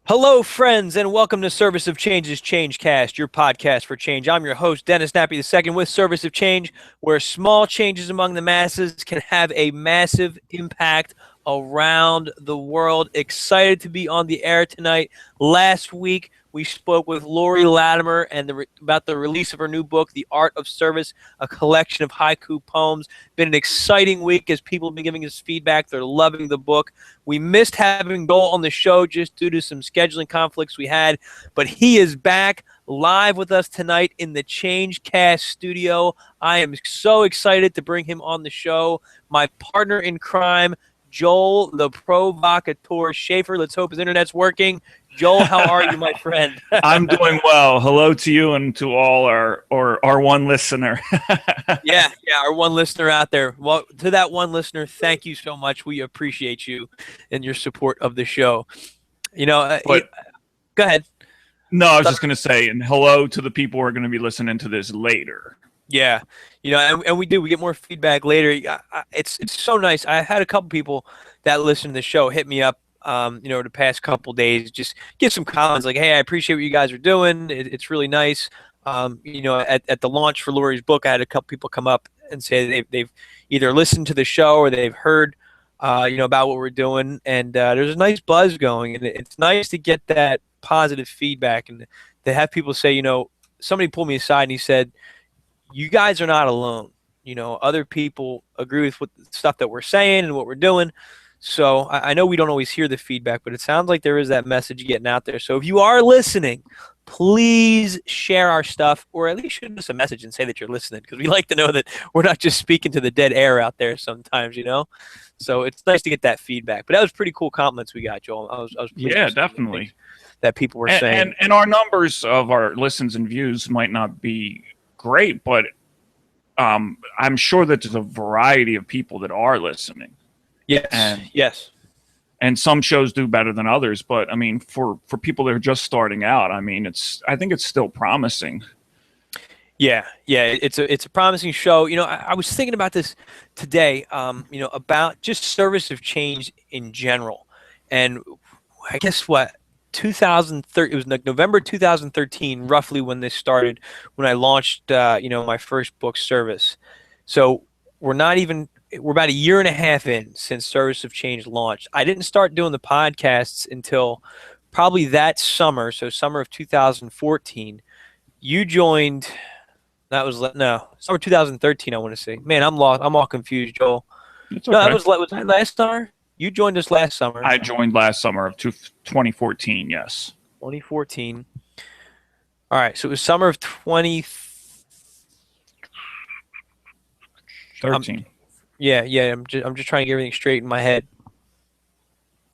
Hello, friends, and welcome to Service of Change's Changecast, your podcast for change. I'm your host, Dennis Nappy II, with Service of Change, where small changes among the masses can have a massive impact around the world. Excited to be on the air tonight. Last week, we spoke with Lori Latimer about the release of her new book, The Art of Service, a collection of haiku poems. Been an exciting week as people have been giving us feedback. They're loving the book. We missed having Joel on the show just due to some scheduling conflicts we had, but he is back live with us tonight in the Changecast studio. I am so excited to bring him on the show. My partner in crime, Joel, the provocateur Schaefer. Let's hope his internet's working. Joel, how are you, my friend? I'm doing well. Hello to you and to all our one listener. yeah, our one listener out there. Well, to that one listener, thank you so much. We appreciate you and your support of the show. Go ahead. No, I was just going to say, and hello to the people who are going to be listening to this later. Yeah, and we get more feedback later. It's so nice. I had a couple people that listen to the show hit me up, the past couple days, just give some comments like, hey, I appreciate what you guys are doing. It's really nice. At the launch for Lori's book, I had a couple people come up and say they've either listened to the show or they've heard, about what we're doing. And there's a nice buzz going, and it's nice to get that positive feedback and to have people say, somebody pulled me aside and he said, you guys are not alone. Other people agree with what the stuff that we're saying and what we're doing. So I know we don't always hear the feedback, but it sounds like there is that message getting out there. So if you are listening, please share our stuff, or at least shoot us a message and say that you're listening, because we like to know that we're not just speaking to the dead air out there sometimes, So it's nice to get that feedback. But that was pretty cool compliments we got, Joel. I was yeah, definitely. That people were saying. And our numbers of our listens and views might not be great, but I'm sure that there's a variety of people that are listening. Yes. And some shows do better than others, but I mean, for people that are just starting out, I think it's still promising. Yeah, it's a promising show. I was thinking about this today, about just service of change in general, and I guess 2013, it was like November 2013, roughly when this started, when I launched, my first book, Service. So we're about a year and a half in since Service of Change launched. I didn't start doing the podcasts until probably that summer, so summer of 2014. You joined, summer 2013, I want to say. Man, I'm lost. I'm all confused, Joel. It's okay. Was that last summer? You joined us last summer. I joined last summer of 2014, yes. 2014. All right, so it was summer of 2013. Yeah. I'm just trying to get everything straight in my head.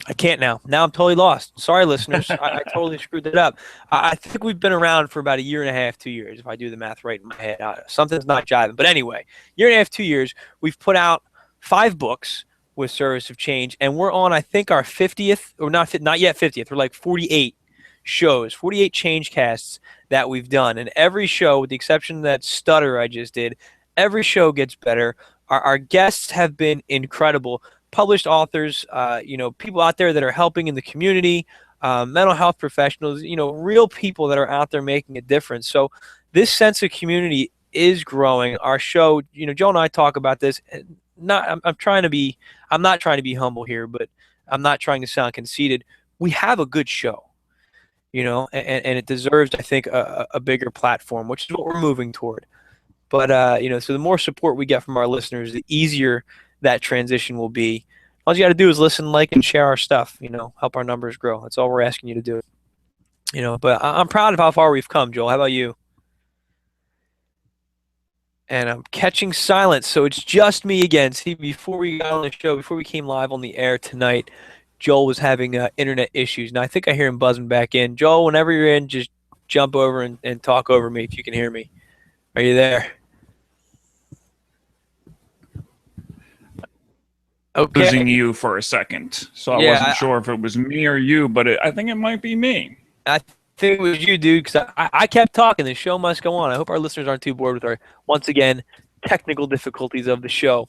I can't now. Now I'm totally lost. Sorry, listeners. I totally screwed that up. I think we've been around for about a year and a half, 2 years, if I do the math right in my head. Something's not jiving. But anyway, year and a half, 2 years. We've put out 5 books with Service of Change, and we're on, I think, our 50th, or not yet 50th. We're like 48 shows, 48 Changecasts that we've done. And every show, with the exception of that stutter I just did, every show gets better. Our guests have been incredible. Published authors, people out there that are helping in the community, mental health professionals, real people that are out there making a difference. So this sense of community is growing. Our show, Joe and I talk about this. I'm not trying to be humble here, but I'm not trying to sound conceited. We have a good show, and it deserves, I think, a bigger platform, which is what we're moving toward. But, so the more support we get from our listeners, the easier that transition will be. All you got to do is listen, like, and share our stuff, help our numbers grow. That's all we're asking you to do. But I'm proud of how far we've come, Joel. How about you? And I'm catching silence, so it's just me again. See, before we got on the show, before we came live on the air tonight, Joel was having internet issues. Now, I think I hear him buzzing back in. Joel, whenever you're in, just jump over and talk over me if you can hear me. Are you there? Okay. Losing you for a second, so I wasn't sure if it was me or you, but I think it might be me. I think it was you, dude, because I kept talking. The show must go on. I hope our listeners aren't too bored with our, once again, technical difficulties of the show.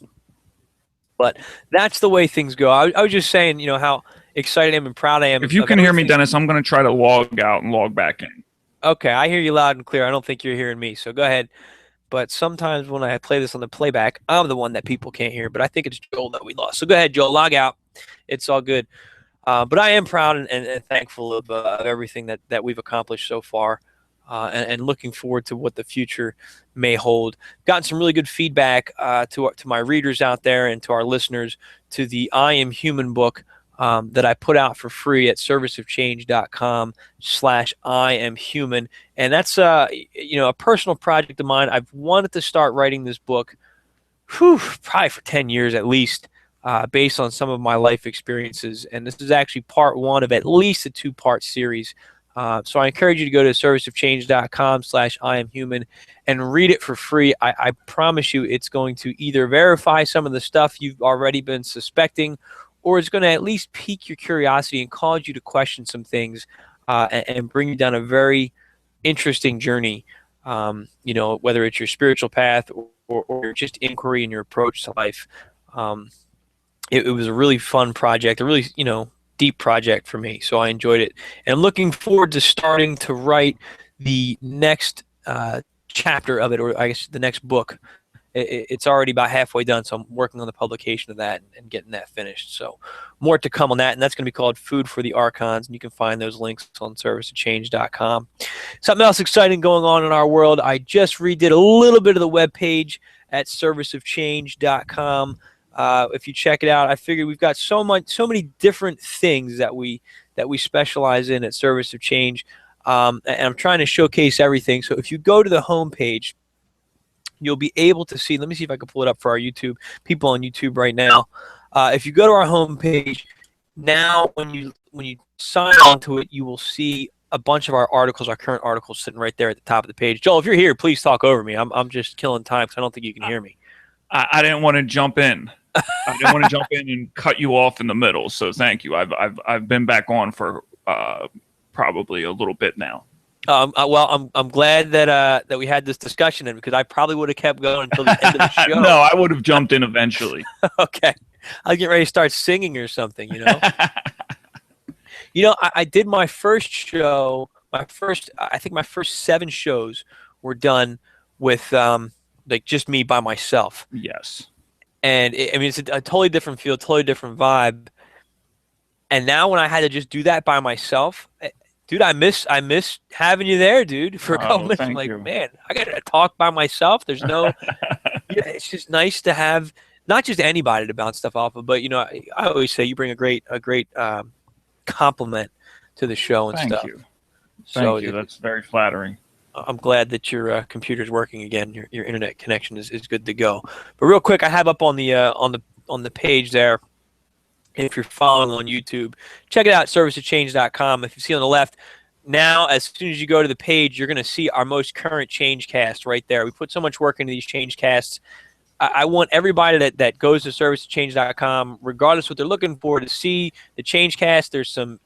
But that's the way things go. I was just saying, how excited I am and proud I am If you of can hear me, everything. Dennis, I'm going to try to log out and log back in. Okay, I hear you loud and clear. I don't think you're hearing me, so go ahead. But sometimes when I play this on the playback, I'm the one that people can't hear. But I think it's Joel that we lost. So go ahead, Joel, log out. It's all good. But I am proud and thankful of everything that we've accomplished so far, and looking forward to what the future may hold. Gotten some really good feedback to my readers out there and to our listeners to the I Am Human book that I put out for free at serviceofchange.com/I am human. And that's a personal project of mine. I've wanted to start writing this book probably for 10 years at least, based on some of my life experiences. And this is actually part one of at least a two-part series. So I encourage you to go to serviceofchange.com/I am human and read it for free. I promise you it's going to either verify some of the stuff you've already been suspecting, or it's going to at least pique your curiosity and cause you to question some things, and bring you down a very interesting journey, whether it's your spiritual path or just inquiry in your approach to life. It was a really fun project, a really, deep project for me. So I enjoyed it. And I'm looking forward to starting to write the next chapter of it, or I guess the next book. It's already about halfway done, so I'm working on the publication of that and getting that finished. So more to come on that, and that's going to be called Food for the Archons, and you can find those links on serviceofchange.com. Something else exciting going on in our world. I just redid a little bit of the webpage at serviceofchange.com. If you check it out, I figured we've got so many different things that we specialize in at Service of Change, and I'm trying to showcase everything. So if you go to the homepage, you'll be able to see. Let me see if I can pull it up for our YouTube people on YouTube right now. If you go to our homepage now, when you sign on to it, you will see a bunch of our articles, our current articles, sitting right there at the top of the page. Joel, if you're here, please talk over me. I'm just killing time because I don't think you can hear me. I didn't want to jump in. I didn't want to jump in and cut you off in the middle. So thank you. I've been back on for probably a little bit now. Well, I'm glad that we had this discussion, because I probably would have kept going until the end of the show. No, I would have jumped in eventually. Okay, I'll get ready to start singing or something. I did my first show. I think my first 7 shows were done with just me by myself. Yes. And it's a totally different feel, totally different vibe. And now when I had to just do that by myself, dude, I miss having you there, dude, for a couple minutes. I'm like, man, I got to talk by myself. There's no, it's just nice to have not just anybody to bounce stuff off of, but I always say you bring a great compliment to the show and stuff. Thank you. That's very flattering. I'm glad that your computer's working again. Your internet connection is good to go. But real quick, I have up on the page there. If you're following on YouTube, check it out, serviceofchange.com. If you see on the left, now as soon as you go to the page, you're going to see our most current Changecast right there. We put so much work into these Changecasts. I want everybody that goes to serviceofchange.com, regardless what they're looking for, to see the Changecast. There's some,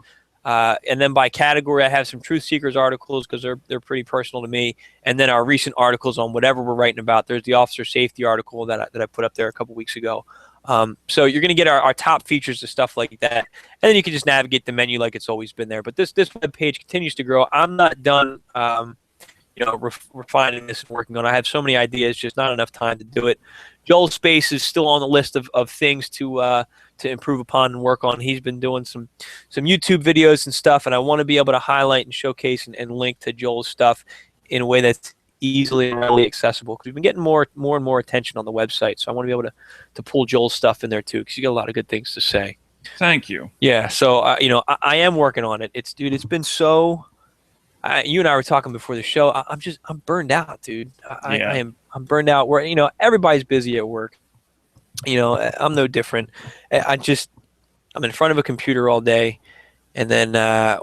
and then by category, I have some Truth Seekers articles because they're pretty personal to me, and then our recent articles on whatever we're writing about. There's the officer safety article that I put up there a couple weeks ago. So you're going to get our top features and stuff like that, and then you can just navigate the menu like it's always been there. But this web page continues to grow. I'm not done, refining this and working on it. I have so many ideas, just not enough time to do it. Joel's Space is still on the list of things to improve upon and work on. He's been doing some YouTube videos and stuff, and I want to be able to highlight and showcase and link to Joel's stuff in a way that's easily and readily accessible, because we've been getting more and more attention on the website. So I want to be able to pull Joel's stuff in there too, because you got a lot of good things to say. Thank you. Yeah. So I am working on it. It's been so. You and I were talking before the show. I'm burned out, dude. I'm burned out. Where everybody's busy at work. I'm no different. I'm in front of a computer all day. And then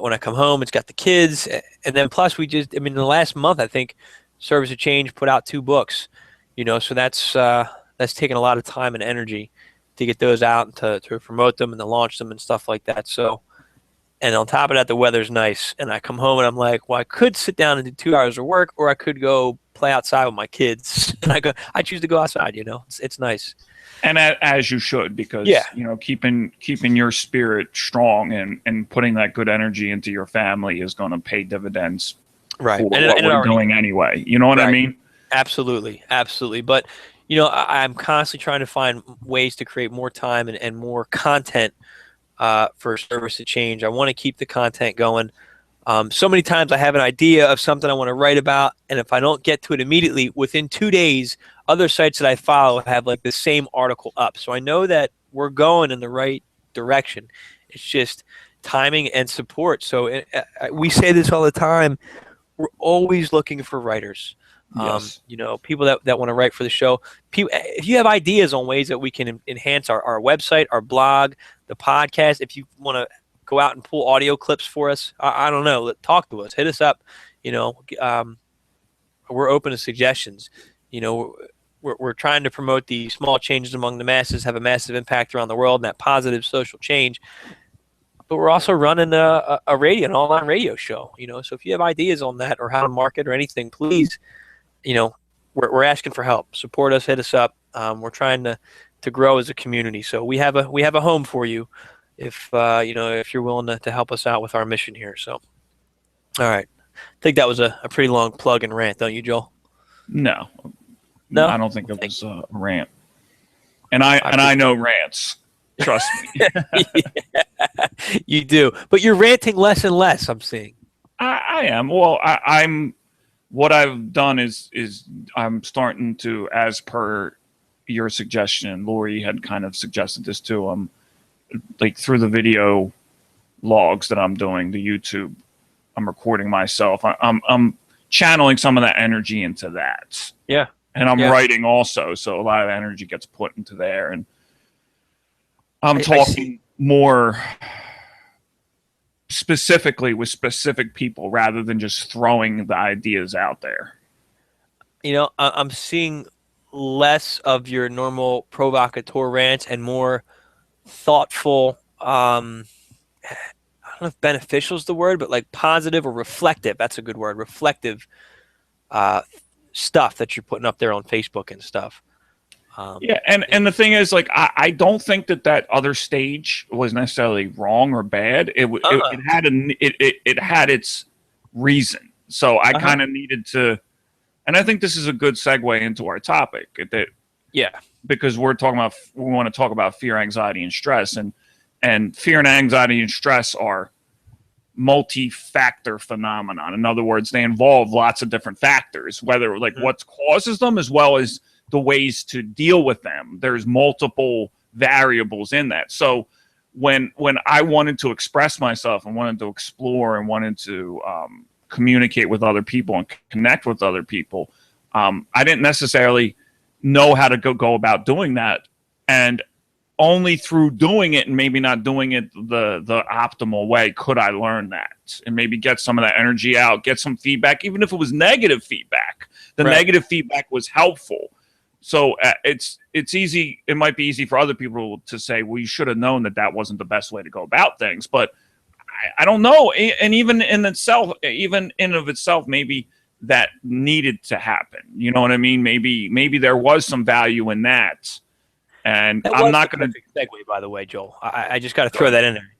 when I come home, it's got the kids. And then plus in the last month, I think Service of Change put out 2 books, so that's taken a lot of time and energy to get those out and to promote them and to launch them and stuff like that. So, and on top of that, the weather's nice. And I come home and I'm like, well, I could sit down and do 2 hours of work, or I could go play outside with my kids. And I choose to go outside, it's nice. And as you should, because Yeah. keeping your spirit strong and putting that good energy into your family is going to pay dividends Right. for And what it we're already, doing anyway. You know what I right. mean? Absolutely. Absolutely. But, I'm constantly trying to find ways to create more time and more content for Service to Change. I want to keep the content going. So many times I have an idea of something I want to write about, and if I don't get to it immediately, within 2 days, other sites that I follow have like the same article up. So I know that we're going in the right direction. It's just timing and support. So we say this all the time. We're always looking for writers. Yes. People that want to write for the show. If you have ideas on ways that we can enhance our website, our blog, the podcast, if you want to go out and pull audio clips for us, I don't know, talk to us, hit us up. We're open to suggestions. We're trying to promote the small changes among the masses have a massive impact around the world and that positive social change. But we're also running an online radio show. So if you have ideas on that or how to market or anything, please, we're asking for help. Support us, hit us up. We're trying to grow as a community. So we have a home for you if you're willing to help us out with our mission here. So, all right. I think that was a pretty long plug and rant, don't you, Joel? No, No, I don't think it was a rant. And I know rants. Trust me. Yeah, you do, but you're ranting less and less. I'm seeing. I am. Well, I'm. What I've done is I'm starting to, as per your suggestion, Lori had kind of suggested this too. Like through the video logs that I'm doing, the YouTube, I'm recording myself. I'm channeling some of that energy into that. Yeah. And I'm writing also, so a lot of energy gets put into there, and I'm talking more specifically with specific people rather than just throwing the ideas out there. I'm seeing less of your normal provocateur rants and more thoughtful. I don't know if beneficial is the word, but like positive or reflective. That's a good word. Reflective stuff that you're putting up there on Facebook and stuff. And the thing is, like, I don't think that other stage was necessarily wrong or bad. It had its reason. So I kind of needed to, and I think this is a good segue into our topic. Because we want to talk about fear, anxiety, and stress, and fear and anxiety and stress are multi-factor phenomenon. In other words, they involve lots of different factors, whether like what causes them as well as the ways to deal with them. There's multiple variables in that. So when I wanted to express myself and wanted to explore and wanted to communicate with other people and connect with other people, I didn't necessarily know how to go about doing that. And only through doing it and maybe not doing it the optimal way could I learn that and maybe get some of that energy out, get some feedback, even if it was negative feedback. The negative feedback was helpful. So it's easy. It might be easy for other people to say, well, you should have known that wasn't the best way to go about things. But I don't know. And even in of itself, maybe that needed to happen. You know what I mean? Maybe there was some value in that. And I'm not going to segue, by the way, Joel. I just got to throw that in there.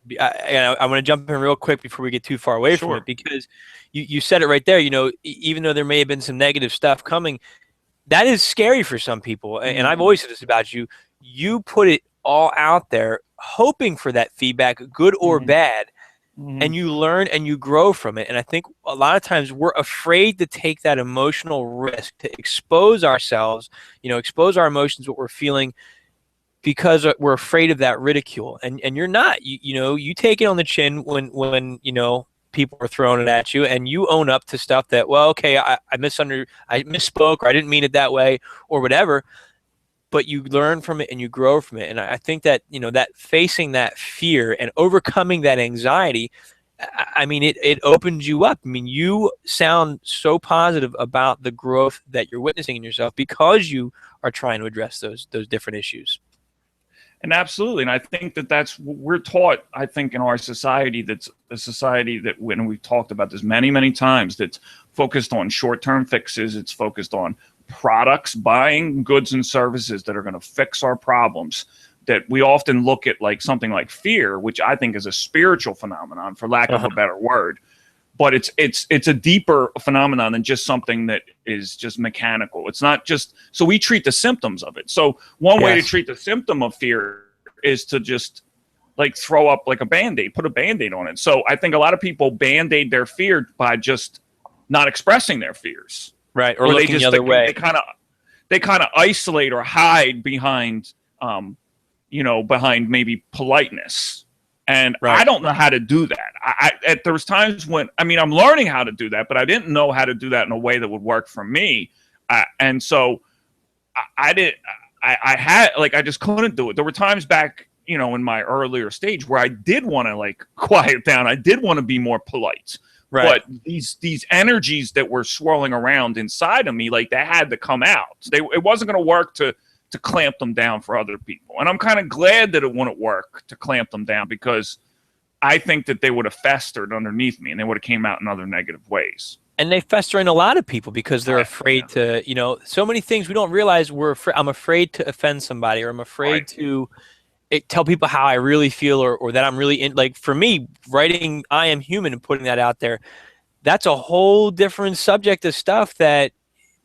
I want to jump in real quick before we get too far away from it, because you said it right there. Even though there may have been some negative stuff coming, that is scary for some people. And I've always said this about you. You put it all out there, hoping for that feedback, good or bad, and you learn and you grow from it. And I think a lot of times we're afraid to take that emotional risk to expose ourselves, expose our emotions, what we're feeling, because we're afraid of that ridicule. And you're not. You take it on the chin when people are throwing it at you, and you own up to stuff that, well, okay, I misspoke, or I didn't mean it that way, or whatever. But you learn from it and you grow from it. And I think that that facing that fear and overcoming that anxiety, I mean, it opens you up. I mean, you sound so positive about the growth that you're witnessing in yourself because you are trying to address those different issues. And absolutely. And I think that's what we're taught, I think, in our society. That's a society that, when we've talked about this many, many times, that's focused on short-term fixes. It's focused on products, buying goods and services that are going to fix our problems, that we often look at like something like fear, which I think is a spiritual phenomenon, for lack of a better word. But it's a deeper phenomenon than just something that is just mechanical. It's not just, so we treat the symptoms of it. So one way to treat the symptom of fear is to just like throw up like a Band-Aid, put a Band-Aid on it. So I think a lot of people Band-Aid their fear by just not expressing their fears. Right. Or looking the other way. They kind of isolate or hide behind, behind maybe politeness. And I don't know how to do that. There was times when, I'm learning how to do that, but I didn't know how to do that in a way that would work for me. And so I just couldn't do it. There were times back, in my earlier stage where I did want to like quiet down. I did want to be more polite. Right. But these energies that were swirling around inside of me, like they had to come out. It wasn't going to work to clamp them down for other people. And I'm kind of glad that it wouldn't work to clamp them down, because I think that they would have festered underneath me and they would have came out in other negative ways. And they fester in a lot of people because they're afraid to, so many things we don't realize. I'm afraid to offend somebody, or I'm afraid to tell people how I really feel, or that I'm really in. Like for me, writing I Am Human and putting that out there, that's a whole different subject of stuff that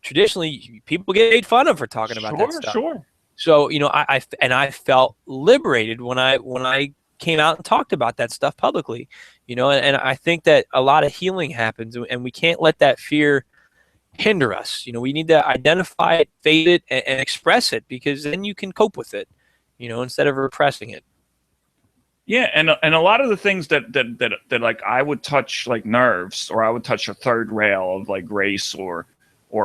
traditionally people get made fun of for talking about that stuff. Sure. So, I felt liberated when I came out and talked about that stuff publicly, and I think that a lot of healing happens, and we can't let that fear hinder us. We need to identify it, face it, and express it, because then you can cope with it, instead of repressing it. Yeah, and a lot of the things that like I would touch like nerves, or I would touch a third rail of like race or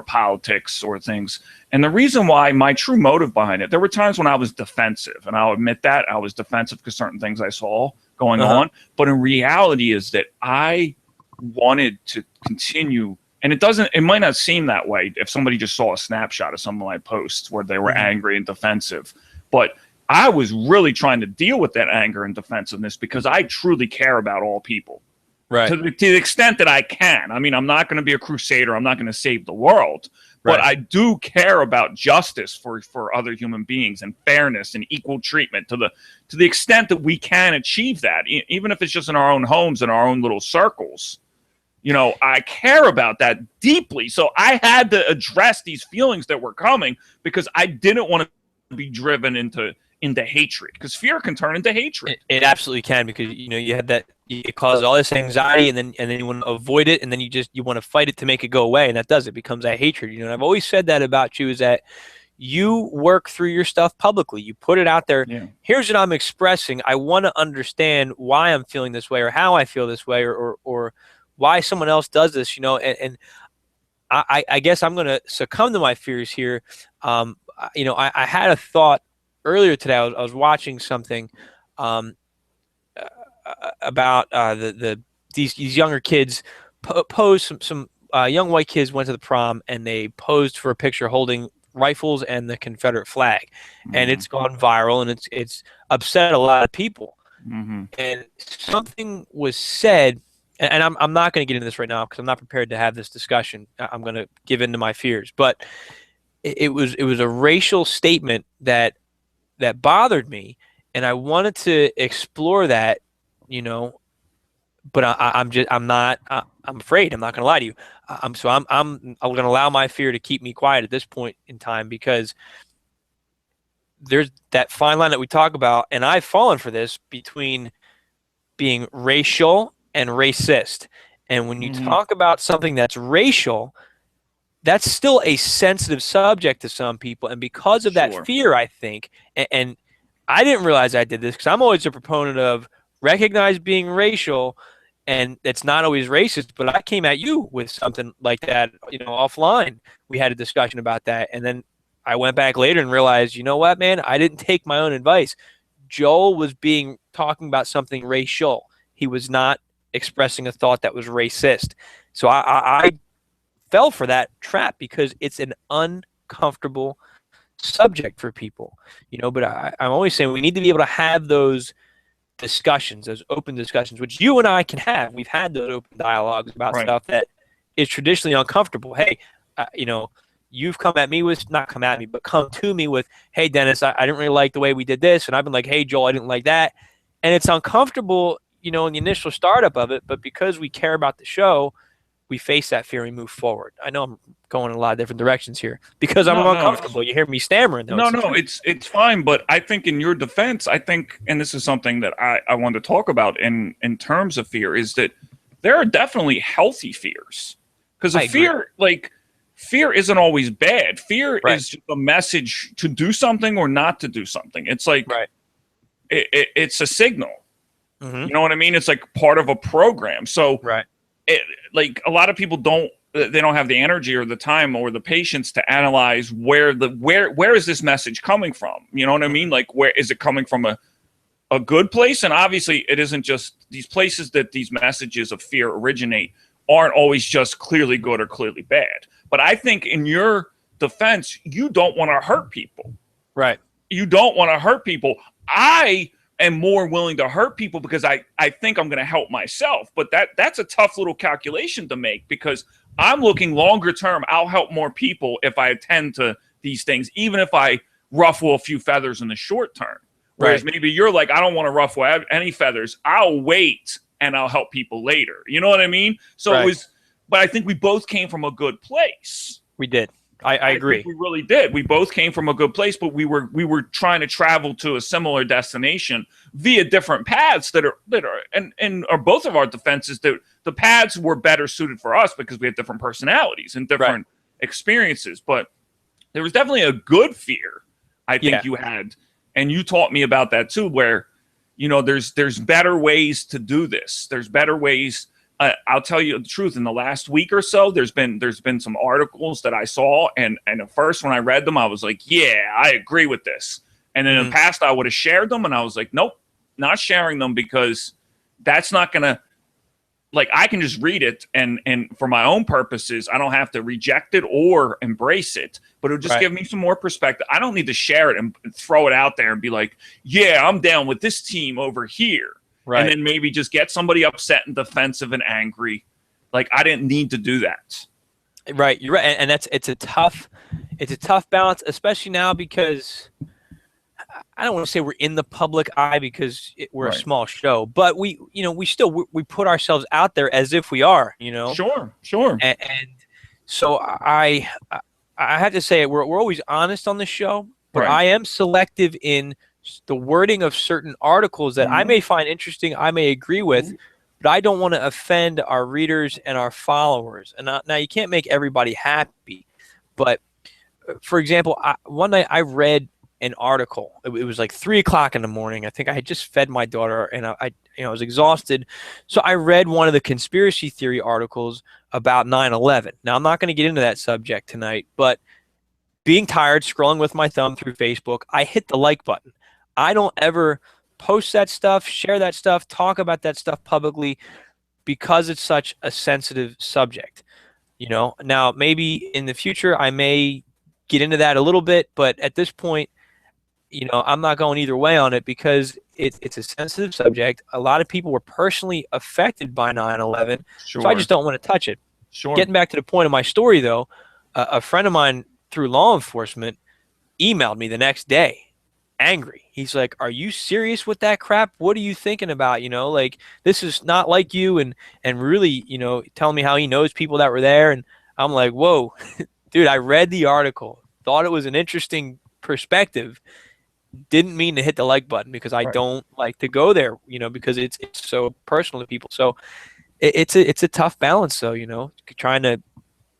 politics or things. And the reason why, my true motive behind it, there were times when I was defensive, and I'll admit that I was defensive because certain things I saw going on. But in reality is that I wanted to continue, and it might not seem that way if somebody just saw a snapshot of some of my posts where they were angry and defensive. But I was really trying to deal with that anger and defensiveness because I truly care about all people. Right. To the extent that I can. I'm not going to be a crusader. I'm not going to save the world. But I do care about justice for other human beings, and fairness and equal treatment to the extent that we can achieve that, even if it's just in our own homes, in our own little circles. I care about that deeply. So I had to address these feelings that were coming, because I didn't want to be driven into hatred, because fear can turn into hatred. It absolutely can, because you had that, it causes all this anxiety, and then you want to avoid it, and then you want to fight it to make it go away, and it becomes a hatred. And I've always said that about you, is that you work through your stuff publicly. You put it out there. Yeah. Here's what I'm expressing. I want to understand why I'm feeling this way, or how I feel this way, or why someone else does this. And I guess I'm going to succumb to my fears here. I had a thought earlier today. I was watching something about these younger kids posed. Some young white kids went to the prom, and they posed for a picture holding rifles and the Confederate flag, and it's gone viral, and it's upset a lot of people. And something was said, and I'm not going to get into this right now because I'm not prepared to have this discussion. I'm going to give in to my fears, but it was a racial statement that bothered me, and I wanted to explore that, but I'm afraid. I'm not going to lie to you. I'm going to allow my fear to keep me quiet at this point in time, because there's that fine line that we talk about, and I've fallen for this, between being racial and racist. And when you talk about something that's racial, that's still a sensitive subject to some people. And because of that fear, I think, and I didn't realize I did this, because I'm always a proponent of recognize being racial, and it's not always racist. But I came at you with something like that, offline. We had a discussion about that. And then I went back later and realized, you know what, man, I didn't take my own advice. Joel was talking about something racial. He was not expressing a thought that was racist. So I fell for that trap, because it's an uncomfortable subject for people, but I'm always saying we need to be able to have those discussions, those open discussions, which you and I can have. We've had those open dialogues about stuff that is traditionally uncomfortable. Hey, you've come at me with, not come at me, but come to me with, hey, Dennis, I didn't really like the way we did this. And I've been like, hey, Joel, I didn't like that. And it's uncomfortable, in the initial startup of it. But because we care about the show, we face that fear and move forward. I know I'm going in a lot of different directions here because I'm uncomfortable. You hear me stammering, though. It's fine. But I think in your defense, and this is something that I want to talk about in terms of fear, is that there are definitely healthy fears. Because fear isn't always bad. Fear is just a message to do something or not to do something. It's like it's a signal. Mm-hmm. You know what I mean? It's like part of a program. So like a lot of people don't have the energy or the time or the patience to analyze where is this message coming from? You know what I mean? Like, where is it coming from? A good place? And obviously it isn't just these places that these messages of fear originate aren't always just clearly good or clearly bad. But I think in your defense, you don't want to hurt people. Right. You don't want to hurt people. I am more willing to hurt people because I think I'm going to help myself. But that's a tough little calculation to make because I'm looking longer term. I'll help more people if I attend to these things, even if I ruffle a few feathers in the short term. Whereas maybe you're like, I don't want to ruffle any feathers. I'll wait and I'll help people later. You know what I mean? So it was, but I think we both came from a good place. We did. I agree. We really did. We both came from a good place, but we were trying to travel to a similar destination via different paths that are and are both of our defenses that the paths were better suited for us because we had different personalities and different experiences. But there was definitely a good fear I think you had, and you taught me about that too, where there's better ways to do this. There's better ways. I'll tell you the truth. In the last week or so, there's been some articles that I saw, and at first when I read them, I was like, "Yeah, I agree with this." And then in the past, I would have shared them, and I was like, "Nope, not sharing them because that's not gonna." Like I can just read it, and for my own purposes, I don't have to reject it or embrace it, but it'll just give me some more perspective. I don't need to share it and throw it out there and be like, "Yeah, I'm down with this team over here." Right. And then maybe just get somebody upset and defensive and angry. Like I didn't need to do that. Right. You're right. And it's a tough balance, especially now because I don't want to say we're in the public eye because we're a small show, but we still put ourselves out there as if we are, Sure. And so I have to say we're always honest on the show, but I am selective in the wording of certain articles that I may find interesting, I may agree with, but I don't want to offend our readers and our followers. And now you can't make everybody happy, but for example, one night I read an article. It was like 3:00 in the morning. I think I had just fed my daughter, and I was exhausted. So I read one of the conspiracy theory articles about 9/11. Now I'm not going to get into that subject tonight, but being tired, scrolling with my thumb through Facebook, I hit the like button. I don't ever post that stuff, share that stuff, talk about that stuff publicly because it's such a sensitive subject. Now maybe in the future I may get into that a little bit, but at this point, I'm not going either way on it because it's a sensitive subject. A lot of people were personally affected by 9/11, so I just don't want to touch it. Sure. Getting back to the point of my story, though, a friend of mine through law enforcement emailed me the next day, angry. He's like, "Are you serious with that crap? What are you thinking about? Like this is not like you," and really, telling me how he knows people that were there, and I'm like, "Whoa, dude! I read the article, thought it was an interesting perspective." Didn't mean to hit the like button because I don't like to go there, because it's so personal to people. So it's a tough balance, though, trying to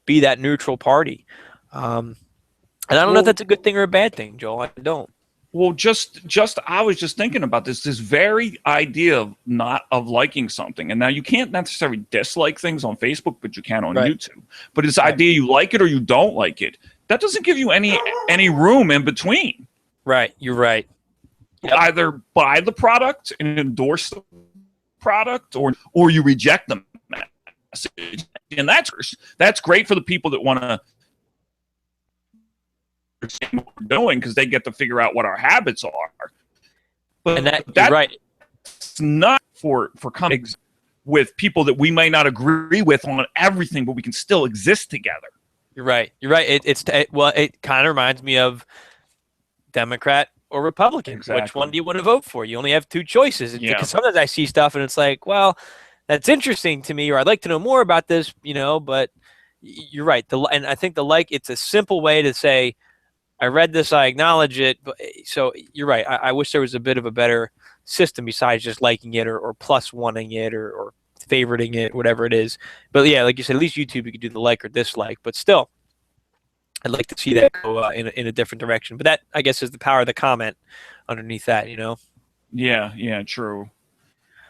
be that neutral party. And I don't know if that's a good thing or a bad thing, Joel. I don't. Well, I was just thinking about this very idea of liking something. And now you can't necessarily dislike things on Facebook, but you can on YouTube. But this idea you like it or you don't like it, that doesn't give you any room in between. Right, you're right. Yep. Either buy the product and endorse the product, or you reject the message, and that's great for the people that want to understand what we're doing because they get to figure out what our habits are. But you're right. It's not for coming with people that we may not agree with on everything, but we can still exist together. You're right. You're right. Well, it kind of reminds me of Democrat or Republican. Which one Exactly. do you want to vote for? You only have two choices. Yeah. Because sometimes I see stuff and it's like, well, that's interesting to me, or I'd like to know more about this, but you're right. And I think it's a simple way to say, I read this, I acknowledge it. But so you're right. I wish there was a bit of a better system besides just liking it or plus wanting it or favoriting it, whatever it is. But yeah, like you said, at least YouTube, you could do the like or dislike. But still, I'd like to see that go in a different direction. But that, I guess, is the power of the comment underneath that. Yeah. Yeah. True.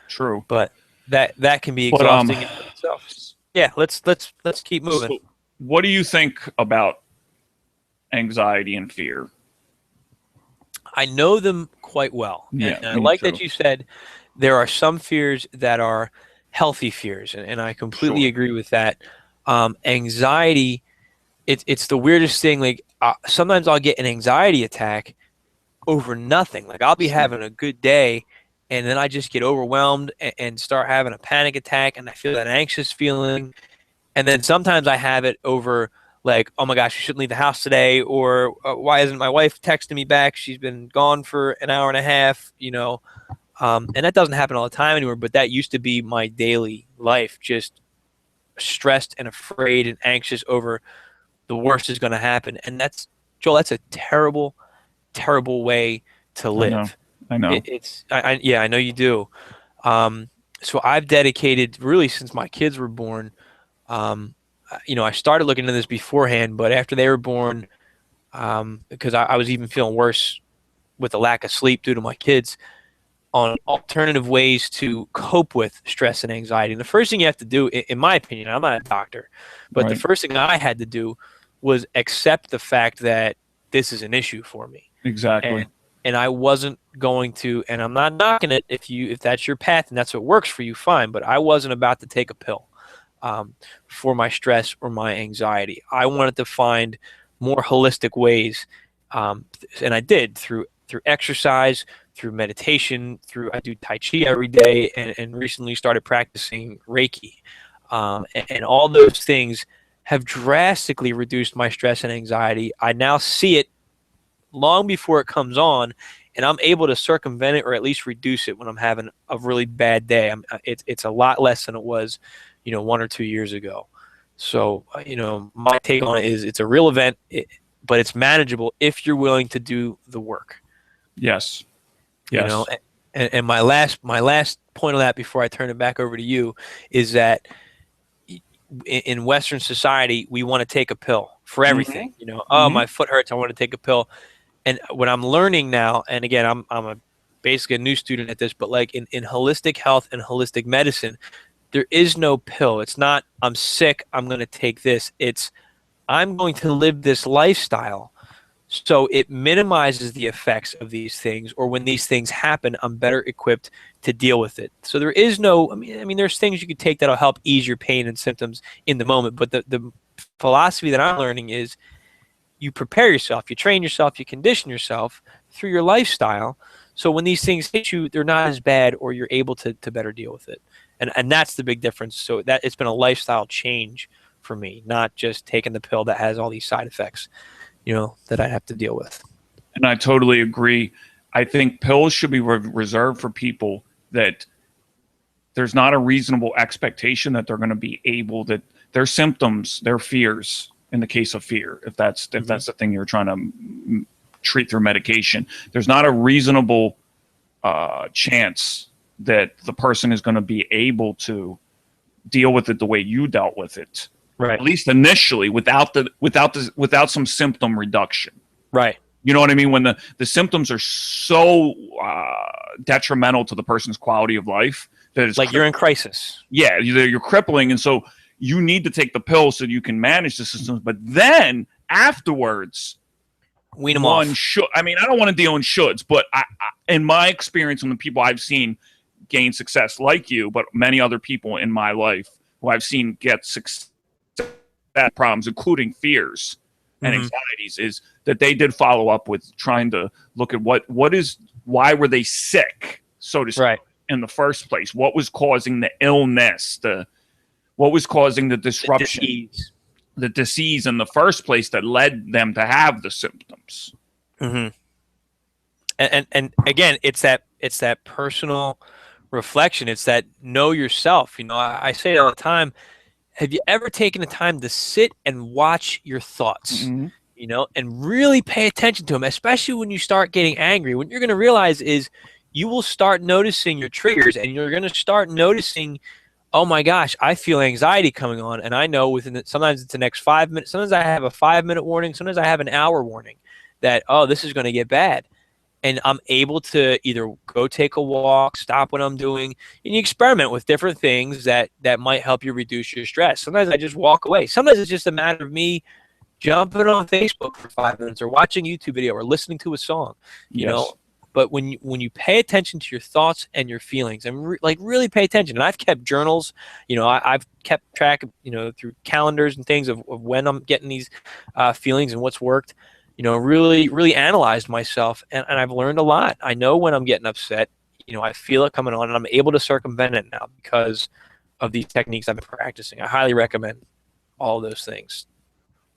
True. But that can be But exhausting in itself. Yeah, let's keep moving. so what do you think about anxiety and fear? I know them quite well. Yeah, And I me like too. that you said there are some fears that are healthy fears, and I completely Sure. agree with that. Anxiety, it's the weirdest thing. Like sometimes I'll get an anxiety attack over nothing. Like I'll be having a good day, and then I just get overwhelmed and start having a panic attack, and I feel that anxious feeling. And then sometimes I have it over like, oh my gosh, you shouldn't leave the house today, or why isn't my wife texting me back? She's been gone for an hour and a half. And that doesn't happen all the time anymore, but that used to be my daily life, just stressed and afraid and anxious over the worst is going to happen. And Joel, that's a terrible, terrible way to I know. live. I know. Yeah, I know you do. So I've dedicated really since my kids were born. I started looking into this beforehand, but after they were born, because I was even feeling worse with the lack of sleep due to my kids, on alternative ways to cope with stress and anxiety. And the first thing you have to do, in my opinion, I'm not a doctor, but the Right. first thing I had to do was accept the fact that this is an issue for me. Exactly. And I wasn't going to, and I'm not knocking it if that's your path and that's what works for you, fine. But I wasn't about to take a pill for my stress or my anxiety. I wanted to find more holistic ways, and I did through exercise, through meditation, I do Tai Chi every day, and recently started practicing Reiki, and all those things have drastically reduced my stress and anxiety. I now see it long before it comes on, and I'm able to circumvent it or at least reduce it when I'm having a really bad day. It's a lot less than it was, 1 or 2 years ago. So, my take on it is it's a real event, but it's manageable if you're willing to do the work. Yes. You Yes. know, and my last point on that before I turn it back over to you is that in Western society we want to take a pill for everything. Oh, my foot hurts, I want to take a pill. And what I'm learning now, and again, I'm basically a new student at this, but like in holistic health and holistic medicine, there is no pill. It's not I'm sick, I'm going to take this. It's I'm going to live this lifestyle. So it minimizes the effects of these things, or when these things happen, I'm better equipped to deal with it. So there is no, I mean, there's things you could take that'll help ease your pain and symptoms in the moment. But the philosophy that I'm learning is you prepare yourself, you train yourself, you condition yourself through your lifestyle. So when these things hit you, they're not as bad, or you're able to better deal with it. And that's the big difference. So that it's been a lifestyle change for me, not just taking the pill that has all these side effects, that I have to deal with. And I totally agree. I think pills should be reserved for people that there's not a reasonable expectation that they're going to be able that their symptoms, their fears, in the case of fear, if that's the thing you're trying to treat through medication, there's not a reasonable chance that the person is going to be able to deal with it the way you dealt with it. Right. At least initially, without some symptom reduction. Right. You know what I mean? When the symptoms are so detrimental to the person's quality of life that it's like you're in crisis. Yeah, you're crippling, and so you need to take the pill so you can manage the symptoms. But then afterwards, wean them off. I mean, I don't want to deal in shoulds, but I, in my experience, from the people I've seen gain success, like you, but many other people in my life who I've seen get success. That problems, including fears and anxieties, is that they did follow up with trying to look at why were they sick, so to speak, in the first place? What was causing the illness? What was causing the disruption? the disease in the first place that led them to have the symptoms. Mm-hmm. And again, it's that personal reflection. It's that know yourself. I say it all the time. Have you ever taken the time to sit and watch your thoughts? Mm-hmm. And really pay attention to them, especially when you start getting angry. What you're going to realize is you will start noticing your triggers, and you're going to start noticing, oh my gosh, I feel anxiety coming on, and I know sometimes it's the next 5 minutes. Sometimes I have a 5-minute warning. Sometimes I have an hour warning that, oh, this is going to get bad. And I'm able to either go take a walk, stop what I'm doing, and you experiment with different things that might help you reduce your stress. Sometimes I just walk away. Sometimes it's just a matter of me jumping on Facebook for 5 minutes or watching a YouTube video or listening to a song, you know. But when you pay attention to your thoughts and your feelings and really pay attention, and I've kept journals, I've kept track, through calendars and things of when I'm getting these feelings and what's worked. Really analyzed myself, and I've learned a lot. I know when I'm getting upset, I feel it coming on, and I'm able to circumvent it now because of these techniques I've been practicing. I highly recommend all of those things.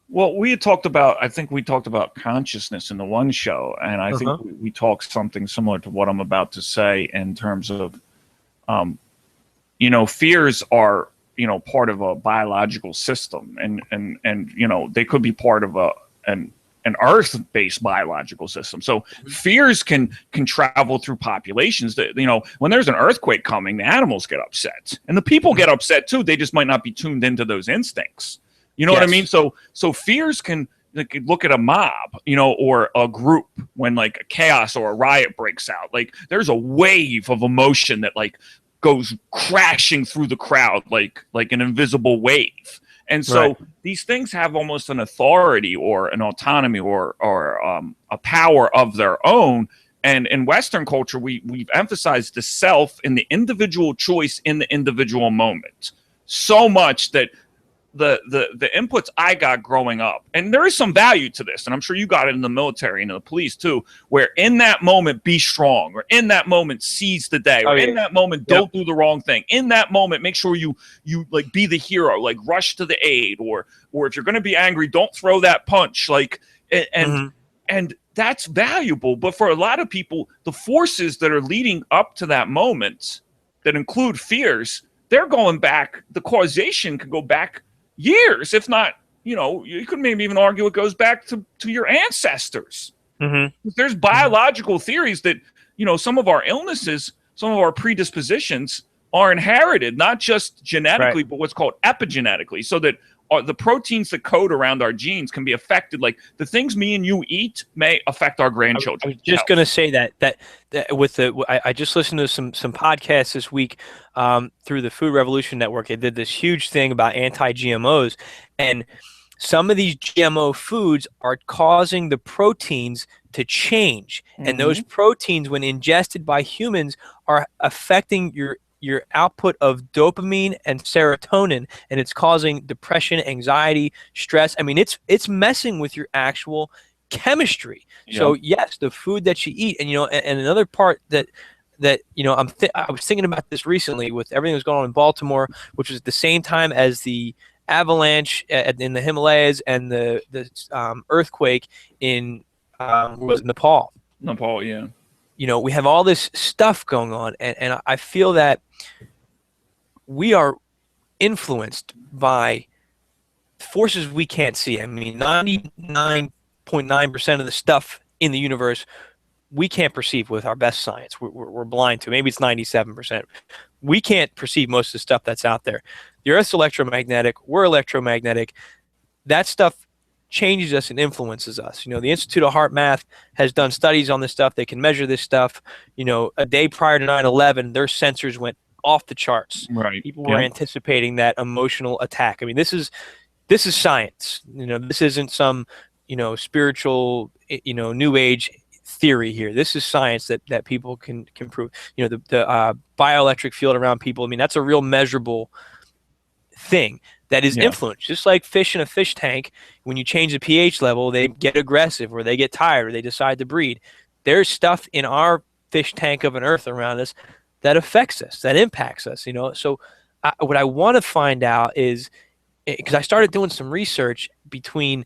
Well, I think we talked about consciousness in the one show, and I think we talked something similar to what I'm about to say in terms of, fears are, part of a biological system, and they could be part of an Earth-based biological system. So fears can travel through populations. That when there's an earthquake coming, the animals get upset, and the people get upset too. They just might not be tuned into those instincts. You know what I mean? So fears can look at a mob, or a group when like a chaos or a riot breaks out. Like there's a wave of emotion that like goes crashing through the crowd, like an invisible wave. And so these things have almost an authority or an autonomy or a power of their own. And in Western culture, we've emphasized the self and the individual choice in the individual moment so much that the inputs I got growing up, and there is some value to this, and I'm sure you got it in the military and in the police too, where in that moment be strong, or in that moment seize the day, or in that moment don't do the wrong thing, in that moment make sure you like be the hero, like rush to the aid, or if you're going to be angry, don't throw that punch, like and that's valuable. But for a lot of people, the forces that are leading up to that moment that include fears, they're going back, the causation could go back years, if not, you could maybe even argue it goes back to your ancestors. There's biological theories that, some of our illnesses, some of our predispositions are inherited, not just genetically, but what's called epigenetically, so that the proteins that code around our genes can be affected. Like the things me and you eat may affect our grandchildren. I was just going to say that with I just listened to some podcasts this week through the Food Revolution Network. They did this huge thing about anti-GMOs, and some of these GMO foods are causing the proteins to change, and those proteins, when ingested by humans, are affecting your output of dopamine and serotonin, and it's causing depression, anxiety, stress. I mean, it's messing with your actual chemistry. So yes, the food that you eat, and and another part that I was thinking about this recently with everything that was going on in Baltimore, which was at the same time as the avalanche in the Himalayas and the earthquake in was Nepal. We have all this stuff going on, and I feel that we are influenced by forces we can't see. I mean, 99.9% of the stuff in the universe we can't perceive with our best science. We're blind to. Maybe it's 97%. We can't perceive most of the stuff that's out there. The Earth's electromagnetic. We're electromagnetic. That stuff changes us and influences us. The Institute of Heart Math has done studies on this stuff. They can measure this stuff. A day prior to 9/11, their sensors went off the charts. People were anticipating that emotional attack. I mean, this is science. This isn't some spiritual new age theory here. This is science that people can prove. The bioelectric field around people. I mean, that's a real measurable thing that is influenced. Just like fish in a fish tank, when you change the pH level, they get aggressive, or they get tired, or they decide to breed. There's stuff in our fish tank of an earth around us that affects us, that impacts us. So what I want to find out is because I started doing some research between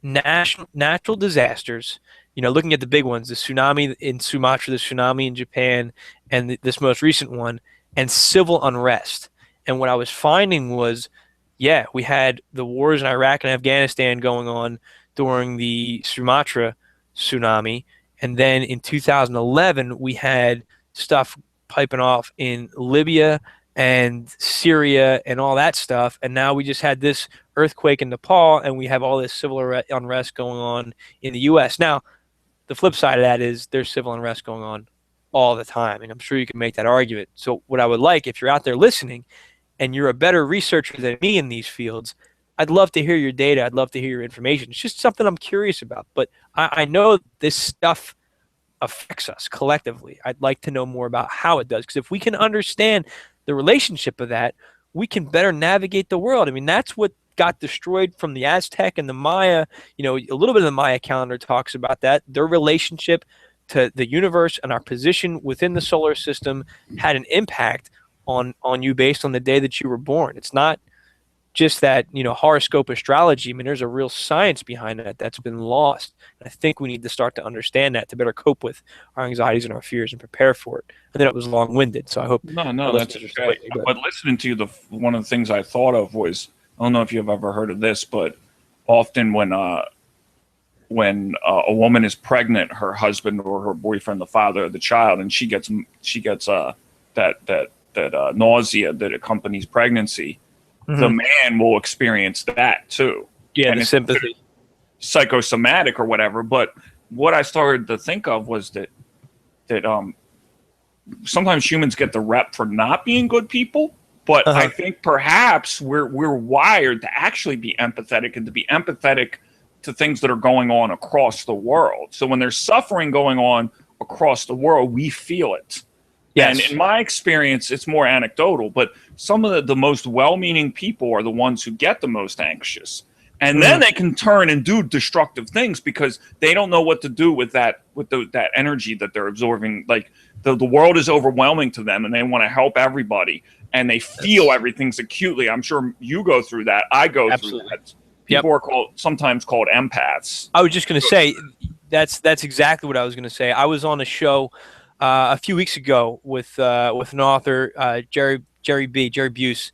natural disasters, looking at the big ones, the tsunami in Sumatra, the tsunami in Japan, and this most recent one, and civil unrest. And what I was finding was, yeah, we had the wars in Iraq and Afghanistan going on during the Sumatra tsunami. And then in 2011, we had stuff piping off in Libya and Syria and all that stuff. And now we just had this earthquake in Nepal, and we have all this civil unrest going on in the U.S. Now, the flip side of that is there's civil unrest going on all the time, and I'm sure you can make that argument. So what I would like, if you're out there listening and you're a better researcher than me in these fields, I'd love to hear your data. I'd love to hear your information. It's just something I'm curious about. But I know this stuff affects us collectively. I'd like to know more about how it does, because if we can understand the relationship of that, we can better navigate the world. I mean, that's what got destroyed from the Aztec and the Maya. A little bit of the Maya calendar talks about that. Their relationship to the universe and our position within the solar system had an impact on you based on the day that you were born. It's not just that, horoscope astrology. I mean, there's a real science behind that that's been lost. And I think we need to start to understand that to better cope with our anxieties and our fears and prepare for it. And then it was long-winded, so I hope. No, that's okay. But listening to you, one of the things I thought of was, I don't know if you've ever heard of this, but often when a woman is pregnant, her husband or her boyfriend, the father of the child, and she gets that nausea that accompanies pregnancy, the man will experience that too. Yeah, and the sympathy, psychosomatic or whatever. But what I started to think of was that sometimes humans get the rep for not being good people. But I think perhaps we're wired to actually be empathetic, and to be empathetic to things that are going on across the world. So when there's suffering going on across the world, we feel it. Yes. And in my experience, it's more anecdotal, but some of the most well-meaning people are the ones who get the most anxious. And then they can turn and do destructive things because they don't know what to do with that energy that they're absorbing. Like the world is overwhelming to them, and they want to help everybody, and they feel everything's acutely. I'm sure you go through that. I go through that. People are sometimes called empaths. I was just going to say that's exactly what I was going to say. I was on a show a few weeks ago with an author, Jerry Buse.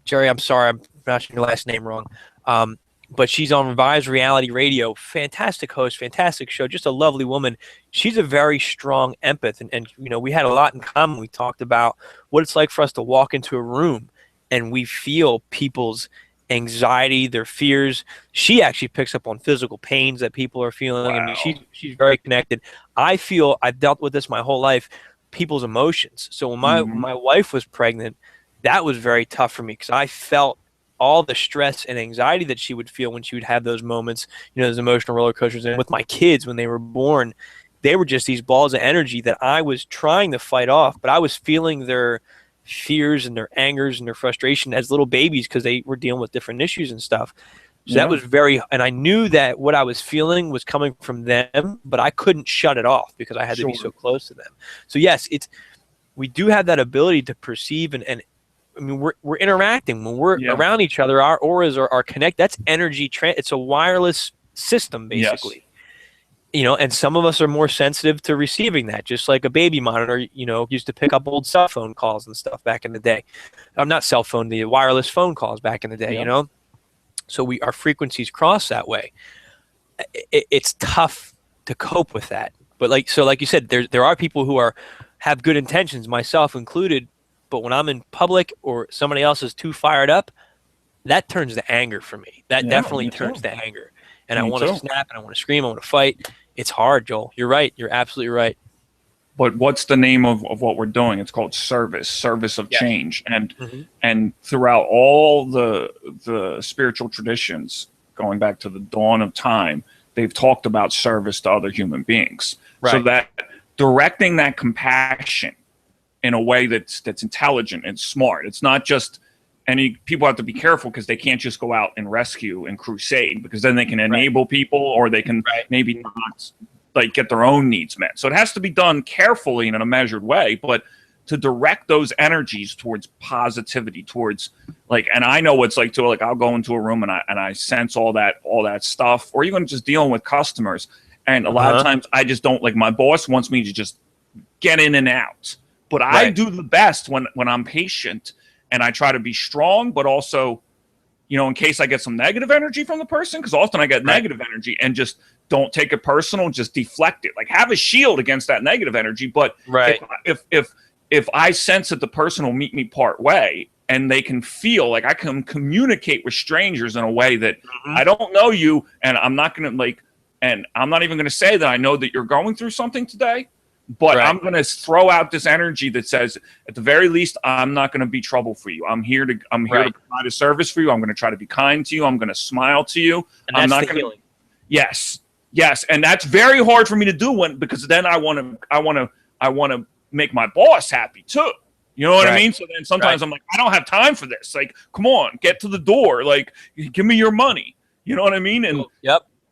Jerry, I'm sorry, I'm pronouncing your last name wrong. But she's on Revised Reality Radio. Fantastic host, fantastic show, just a lovely woman. She's a very strong empath, and we had a lot in common. We talked about what it's like for us to walk into a room and we feel people's anxiety, their fears. She actually picks up on physical pains that people are feeling. Wow. I mean, she's very connected. I've dealt with this my whole life, people's emotions. So when my wife was pregnant, that was very tough for me because I felt all the stress and anxiety that she would feel when she would have those moments, those emotional roller coasters. And with my kids, when they were born, they were just these balls of energy that I was trying to fight off, but I was feeling their fears and their angers and their frustration as little babies because they were dealing with different issues and stuff. So that was and I knew that what I was feeling was coming from them, but I couldn't shut it off because I had to be so close to them. So yes, we do have that ability to perceive and I mean, we're interacting when we're around each other. Our auras are connected. That's energy. It's a wireless system, basically. Yes. And some of us are more sensitive to receiving that, just like a baby monitor, used to pick up old cell phone calls and stuff back in the day. Not cell phone, the wireless phone calls back in the day, So our frequencies cross that way. It's tough to cope with that. But like you said, there are people who have good intentions, myself included. But when I'm in public or somebody else is too fired up, that turns to anger for me. That definitely turns to anger. And I want to snap and I want to scream. I want to fight. It's hard, Joel. You're right. You're absolutely right. But what's the name of what we're doing? It's called service of change. And throughout all the spiritual traditions, going back to the dawn of time, they've talked about service to other human beings. Right. So that directing that compassion in a way that's intelligent and smart. It's not just people have to be careful because they can't just go out and rescue and crusade, because then they can enable people, or they can maybe not get their own needs met. So it has to be done carefully and in a measured way. But to direct those energies towards positivity, towards like, and I know what's like to like, I'll go into a room and I sense all that stuff, or even just dealing with customers. And a lot of times I just don't, like, my boss wants me to just get in and out, but I do the best when I'm patient, and I try to be strong, but also, you know, in case I get some negative energy from the person, because often I get negative energy, and just don't take it personal, just deflect it. Like, have a shield against that negative energy. But if I sense that the person will meet me part way, and they can feel like I can communicate with strangers in a way that I don't know you, and I'm not going to like, and I'm not even going to say that I know that you're going through something today, but I'm going to throw out this energy that says, at the very least, I'm not going to be trouble for you. I'm here to provide a service for you. I'm going to try to be kind to you. I'm going to smile to you. And that's I'm not the going to. healing. Yes, and that's very hard for me to do because then I want to make my boss happy too. You know what I mean? So then sometimes I'm like, I don't have time for this. Like, come on, get to the door. Like, give me your money. You know what I mean? And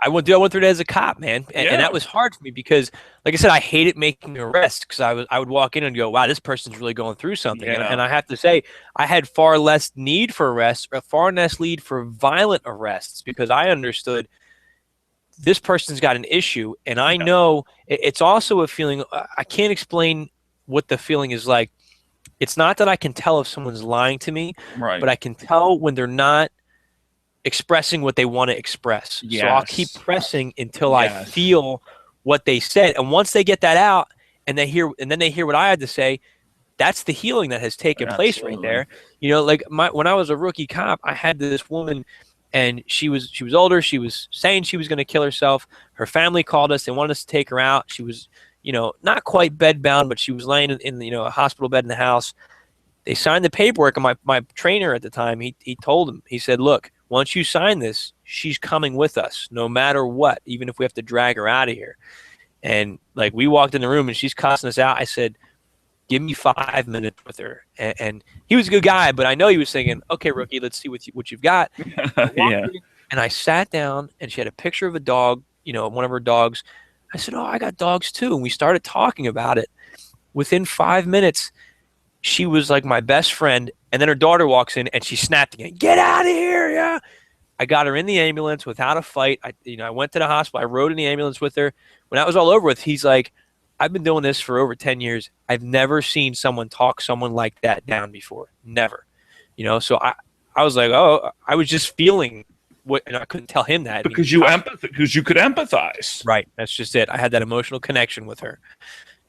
I went through that as a cop, man, and that was hard for me because, like I said, I hated making arrests because I would walk in and go, wow, this person's really going through something, and I have to say, I had far less need for arrests, or far less need for violent arrests, because I understood this person's got an issue, and I know it's also a feeling. I can't explain what the feeling is like. It's not that I can tell if someone's lying to me, but I can tell when they're not expressing what they want to express. So I'll keep pressing until I feel what they said. And once they get that out and then they hear what I had to say, that's the healing that has taken place right there. You know, like when I was a rookie cop, I had this woman, and she was older. She was saying she was going to kill herself. Her family called us. They wanted us to take her out. She was, you know, not quite bedbound, but she was laying in you know, a hospital bed in the house. They signed the paperwork, and my trainer at the time, he told him, he said, look, once you sign this, she's coming with us no matter what, even if we have to drag her out of here. And like, we walked in the room and she's cussing us out. I said, give me 5 minutes with her. And he was a good guy, but I know he was thinking, okay, rookie, let's see what you've got. And I sat down, and she had a picture of a dog, you know, one of her dogs. I said, oh, I got dogs too. And we started talking about it. Within 5 minutes, she was like my best friend. And then her daughter walks in, and she snapped again. Get out of here, yeah. I got her in the ambulance without a fight. I went to the hospital. I rode in the ambulance with her. When that was all over with, he's like, I've been doing this for over 10 years. I've never seen someone talk someone like that down before. Never. You know, so I was like, oh, I was just feeling what, and I couldn't tell him that. Because you could empathize. Right. That's just it. I had that emotional connection with her.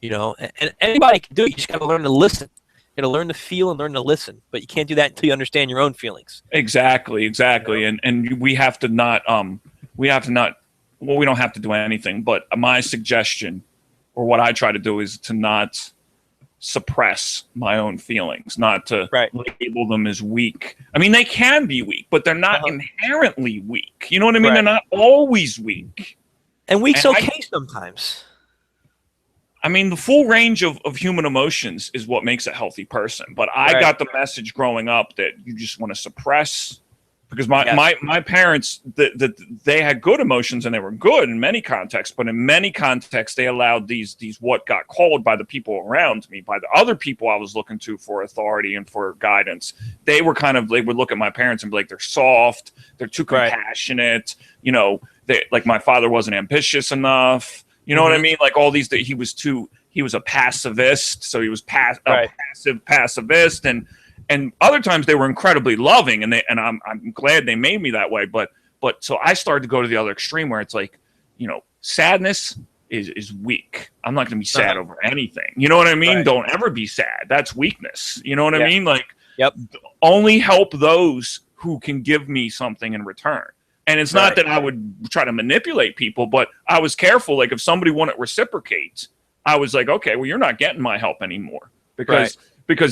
You know, and anybody can do it. You just got to learn to listen. You got to learn to feel and learn to listen, but you can't do that until you understand your own feelings. Exactly. And we have to not, we don't have to do anything, but my suggestion, or what I try to do, is to not suppress my own feelings, not to label them as weak. I mean, they can be weak, but they're not inherently weak. You know what I mean? They're not always weak. And weak's okay sometimes. I mean, the full range of human emotions is what makes a healthy person. But I got the message growing up that you just want to suppress, because my parents, they had good emotions, and they were good in many contexts. But in many contexts, they allowed these what got called by the people around me, by the other people I was looking to for authority and for guidance. They would look at my parents and be like, they're soft, they're too compassionate. You know, like my father wasn't ambitious enough. You know what I mean? Like all these, that he was a pacifist, so he was passive pacifist, and other times they were incredibly loving, and I'm glad they made me that way. But so I started to go to the other extreme, where it's like, you know, sadness is weak. I'm not going to be sad over anything. You know what I mean? Don't ever be sad. That's weakness. You know what I mean? Like, only help those who can give me something in return. And it's not that I would try to manipulate people, but I was careful. Like, if somebody wouldn't reciprocate, I was like, okay, well, you're not getting my help anymore, because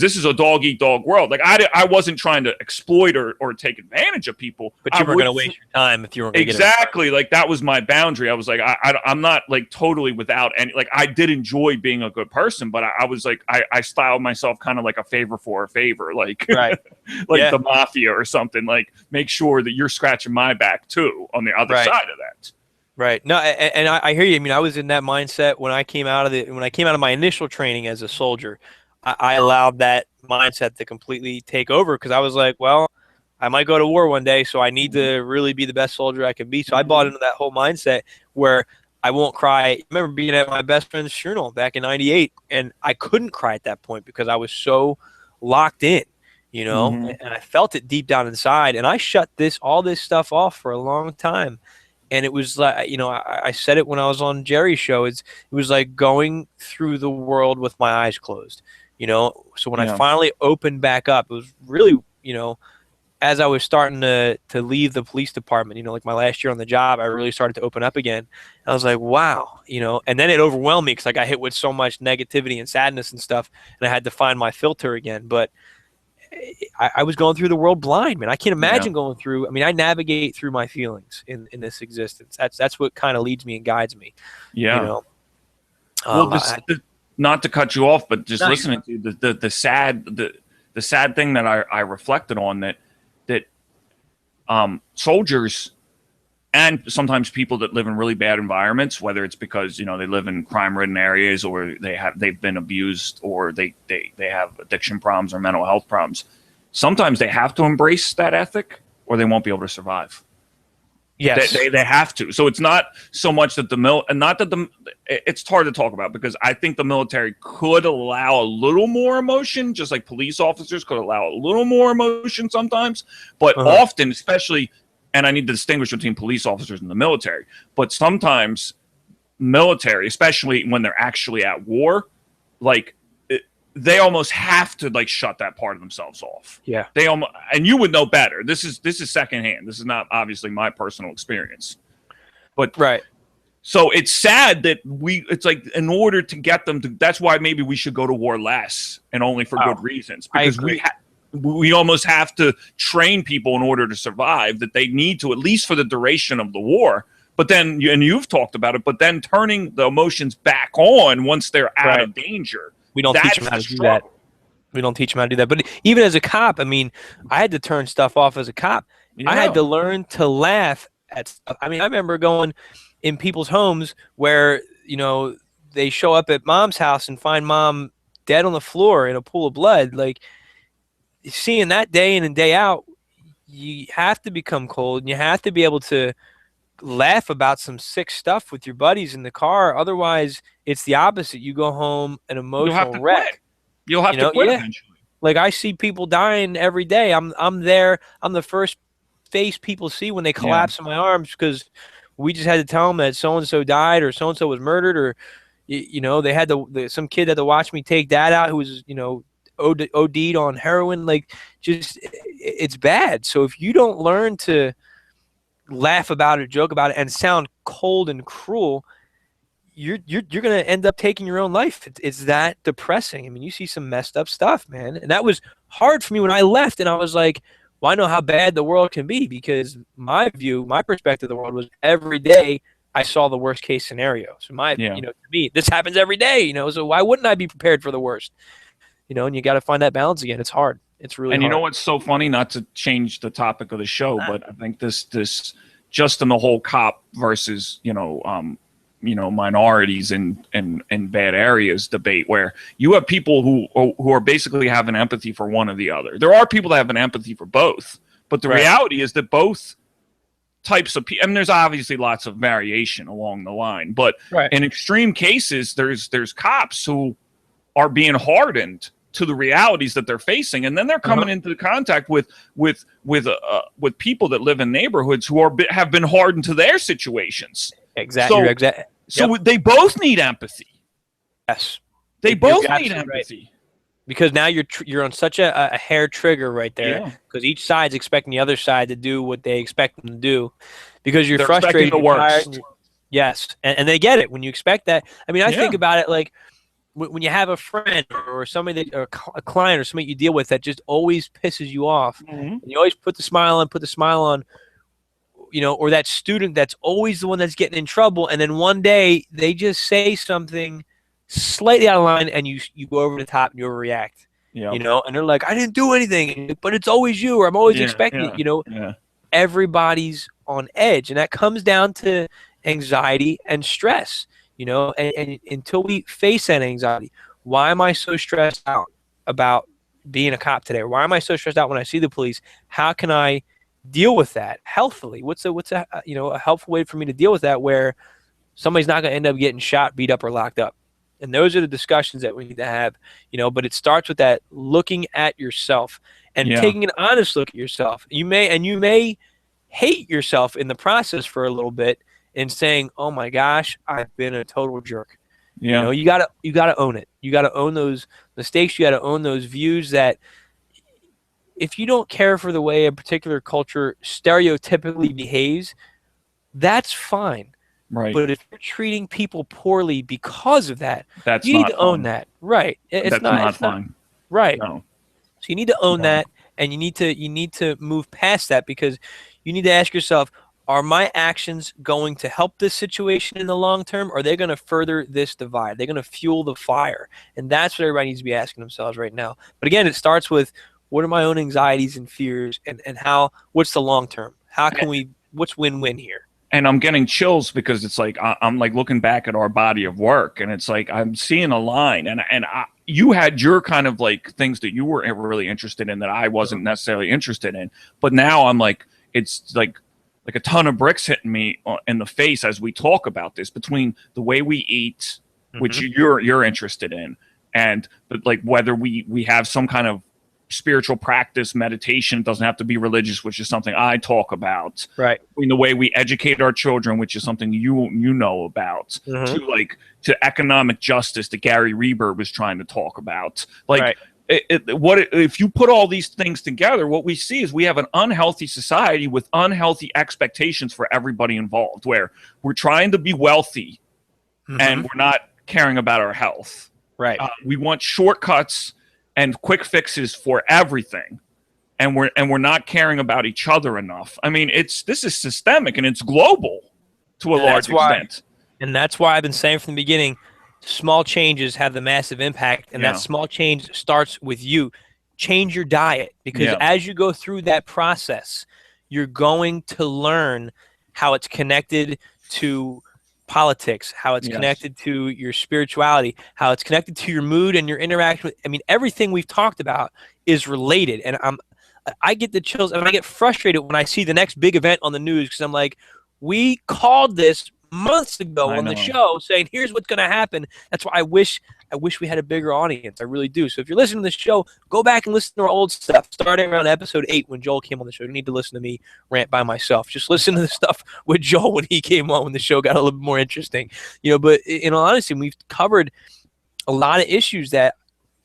this is a dog-eat-dog world. Like, I wasn't trying to exploit or take advantage of people. But you weren't going to waste your time if you weren't going to get it. Exactly. Like, that was my boundary. I was like, I'm not, like, totally without any, like, I did enjoy being a good person, but I was like, I styled myself kind of like a favor for a favor, like, like the mafia or something. Like, make sure that you're scratching my back too on the other side of that. Right. No, and I hear you. I mean, I was in that mindset when I came out of my initial training as a soldier. I allowed that mindset to completely take over because I was like, well, I might go to war one day, so I need to really be the best soldier I can be. So I bought into that whole mindset where I won't cry. I remember being at my best friend's funeral back in '98, and I couldn't cry at that point because I was so locked in, and I felt it deep down inside. And I shut all this stuff off for a long time. And it was like, I said it when I was on Jerry's show. It was like going through the world with my eyes closed, So when I finally opened back up, it was really, as I was starting to leave the police department, like my last year on the job, I really started to open up again. I was like, wow, and then it overwhelmed me because I got hit with so much negativity and sadness and stuff, and I had to find my filter again. But I was going through the world blind, man. I can't imagine going through. I mean, I navigate through my feelings in this existence. That's what kind of leads me and guides me. Yeah. Well, not to cut you off, but just listening to the sad thing that I reflected on that soldiers and sometimes people that live in really bad environments, whether it's because they live in crime-ridden areas or they've been abused or they have addiction problems or mental health problems, sometimes they have to embrace that ethic or they won't be able to survive. Yes, they have to. So it's not so much that it's hard to talk about because I think the military could allow a little more emotion, just like police officers could allow a little more emotion sometimes, but often, especially. And I need to distinguish between police officers and the military. But sometimes military, especially when they're actually at war, they almost have to shut that part of themselves off. Yeah. And you would know better. This is secondhand. This is not obviously my personal experience. But right. So it's sad that it's like in order to get them to, that's why maybe we should go to war less and only for good reasons. Because we almost have to train people in order to survive, that they need to, at least for the duration of the war. But then, and you've talked about it, but then turning the emotions back on once they're out of danger. We don't teach them how to do that. We don't teach them how to do that. But even as a cop, I mean, I had to turn stuff off as a cop. Yeah. I had to learn to laugh at stuff. I mean, I remember going in people's homes where, they show up at mom's house and find mom dead on the floor in a pool of blood. Like, seeing that day in and day out, you have to become cold and you have to be able to laugh about some sick stuff with your buddies in the car. Otherwise, it's the opposite. You go home an emotional wreck. You'll have to quit eventually. Like, I see people dying every day. I'm there. I'm the first face people see when they collapse in my arms because we just had to tell them that so-and-so died or so-and-so was murdered or, they had some kid had to watch me take dad out who was, OD'd on heroin. Like, just, it's bad. So if you don't learn to laugh about it, joke about it, and sound cold and cruel, you're gonna end up taking your own life. It's that depressing. I mean, you see some messed up stuff, man, and that was hard for me when I left. And I was like, well, I know how bad the world can be because my perspective of the world was every day I saw the worst case scenario. So to me, this happens every day. So why wouldn't I be prepared for the worst? And you got to find that balance again. It's hard. It's really hard. And you know what's so funny, not to change the topic of the show, but I think this just in the whole cop versus, minorities in bad areas debate where you have people who are basically having empathy for one or the other. There are people that have an empathy for both, but the reality is that both types of people, I mean, there's obviously lots of variation along the line, but in extreme cases, there's cops who are being hardened to the realities that they're facing, and then they're coming into contact with people that live in neighborhoods who have been hardened to their situations. Exactly. So they both need empathy. Yes, they both need empathy. Right. Because now you're on such a hair trigger right there. Because each side's expecting the other side to do what they expect them to do. Because you're frustrated. The worst. Yes, and they get it when you expect that. I mean, I think about it like, when you have a friend or somebody or a client or somebody you deal with that just always pisses you off, and you always put the smile on, or that student that's always the one that's getting in trouble, and then one day they just say something slightly out of line, and you go over the top and you overreact, and they're like, I didn't do anything, but it's always you, or I'm always expecting it, Everybody's on edge, and that comes down to anxiety and stress. And until we face that anxiety, why am I so stressed out about being a cop today? Or why am I so stressed out when I see the police? How can I deal with that healthily? What's a a helpful way for me to deal with that where somebody's not going to end up getting shot, beat up, or locked up? And those are the discussions that we need to have, but it starts with that looking at yourself and taking an honest look at yourself. You may hate yourself in the process for a little bit and saying, oh my gosh, I've been a total jerk. Yeah. You gotta own it. You gotta own those mistakes. You gotta own those views that if you don't care for the way a particular culture stereotypically behaves, that's fine. Right. But if you're treating people poorly because of that, That's you need not to own fun. that. Right. That's not fun. Right. No. So you need to own No. that, and you need to move past that, because you need to ask yourself, are my actions going to help this situation in the long term, or are they going to further this divide? They're going to fuel the fire. And that's what everybody needs to be asking themselves right now. But again, it starts with, what are my own anxieties and fears, and what's the long term? What's win-win here? And I'm getting chills because it's like I'm like looking back at our body of work, and it's like I'm seeing a line, and you had your kind of like things that you were really interested in that I wasn't necessarily interested in, but now I'm like, it's like a ton of bricks hitting me in the face as we talk about this, between the way we eat, which you're interested in, and like whether we have some kind of spiritual practice, meditation. It doesn't have to be religious, which is something I talk about. Right. In the way we educate our children, which is something you know about, to economic justice that Gary Reber was trying to talk about. Like, if you put all these things together, what we see is we have an unhealthy society with unhealthy expectations for everybody involved, where we're trying to be wealthy and we're not caring about our health. Right. We want shortcuts and quick fixes for everything, and we're not caring about each other enough. I mean, this is systemic, and it's global to a large extent. And that's why I've been saying from the beginning, small changes have the massive impact, and that small change starts with you. Change your diet, because as you go through that process, you're going to learn how it's connected to politics, how it's connected to your spirituality, how it's connected to your mood and your interaction with, everything we've talked about is related. And I get the chills, and I get frustrated when I see the next big event on the news, because I'm like, we called this months ago on the show saying, here's what's going to happen. That's why I wish we had a bigger audience. I really do. So if you're listening to this show, go back and listen to our old stuff, starting around episode 8 when Joel came on the show. You need to listen to me rant by myself. Just listen to the stuff with Joel when he came on, when the show got a little bit more interesting. But in all honesty, we've covered a lot of issues that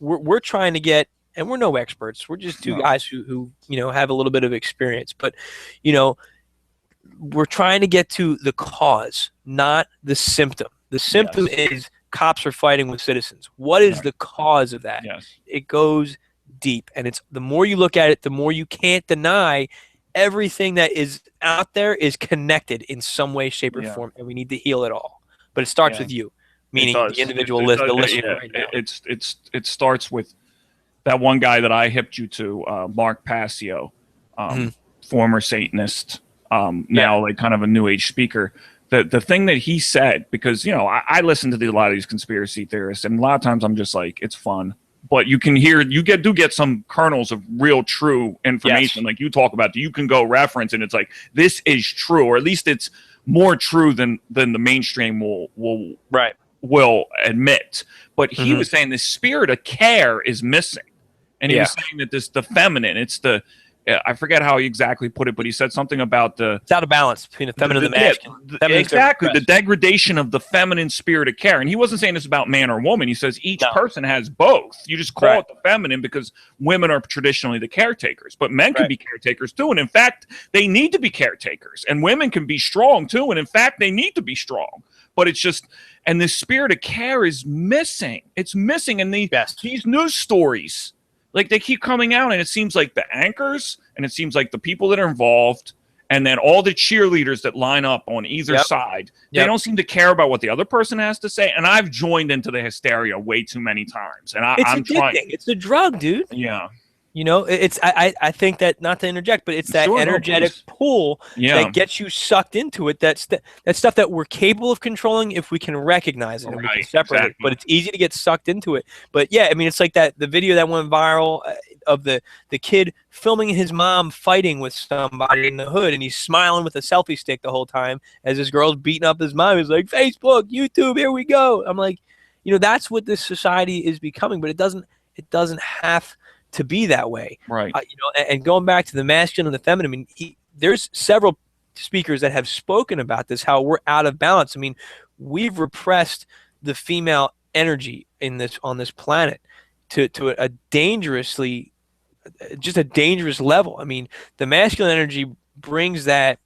we're trying to get, and we're no experts. We're just two guys who have a little bit of experience. But, we're trying to get to the cause, not the symptom. The symptom is cops are fighting with citizens. What is the cause of that? It goes deep, and it's the more you look at it, the more you can't deny everything that is out there is connected in some way, shape, or form, and we need to heal it all. But it starts with you, meaning the individual the listener. Right now. It starts with that one guy that I hipped you to, Mark Passio, former Satanist. Now like kind of a new age speaker. The thing that he said, because I listen to a lot of these conspiracy theorists, and a lot of times I'm just like, it's fun, but you can hear, do get some kernels of real true information, like you talk about. You can go reference, and it's like, this is true, or at least it's more true than the mainstream will admit. But he was saying the spirit of care is missing, and he was saying that the feminine, it's the I forget how he exactly put it, but he said something about it's out of balance between the feminine and the masculine. Exactly, the degradation of the feminine spirit of care. And he wasn't saying this about man or woman. He says each person has both. You just call it the feminine because women are traditionally the caretakers, but men can be caretakers too. And in fact, they need to be caretakers. And women can be strong too. And in fact, they need to be strong. But it's just, and this spirit of care is missing. It's missing in these news stories. Like, they keep coming out, and it seems like the anchors, and it seems like the people that are involved, and then all the cheerleaders that line up on either side, they don't seem to care about what the other person has to say. And I've joined into the hysteria way too many times. And I'm trying. It's a drug, dude. Yeah. You know, I think that, not to interject, but it's that Sure, no, energetic please. pull Yeah, that gets you sucked into it. That's stuff that we're capable of controlling if we can recognize it and we can right, separate it. exactly. But it's easy to get sucked into it. But yeah, I mean, it's like the video that went viral of the kid filming his mom fighting with somebody in the hood, and he's smiling with a selfie stick the whole time as this girl's beating up his mom. He's like, Facebook, YouTube, here we go. I'm like, that's what this society is becoming, but it doesn't have to be that way. Right. And going back to the masculine and the feminine, I mean, there's several speakers that have spoken about this, how we're out of balance. I mean, we've repressed the female energy on this planet to a dangerously, just a dangerous level. I mean, the masculine energy brings that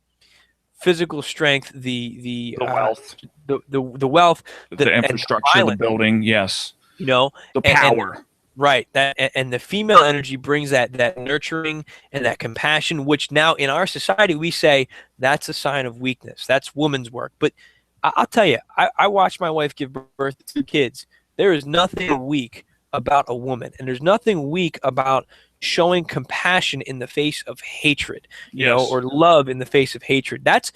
physical strength, the Wealth, the wealth, the and infrastructure, the building. Yes. you know, The and power. right. And the female energy brings that nurturing and that compassion, which now in our society we say that's a sign of weakness. That's woman's work. But I'll tell you, I watched my wife give birth to 2 kids. There is nothing weak about a woman, and there's nothing weak about showing compassion in the face of hatred, Yes. or love in the face of hatred. That's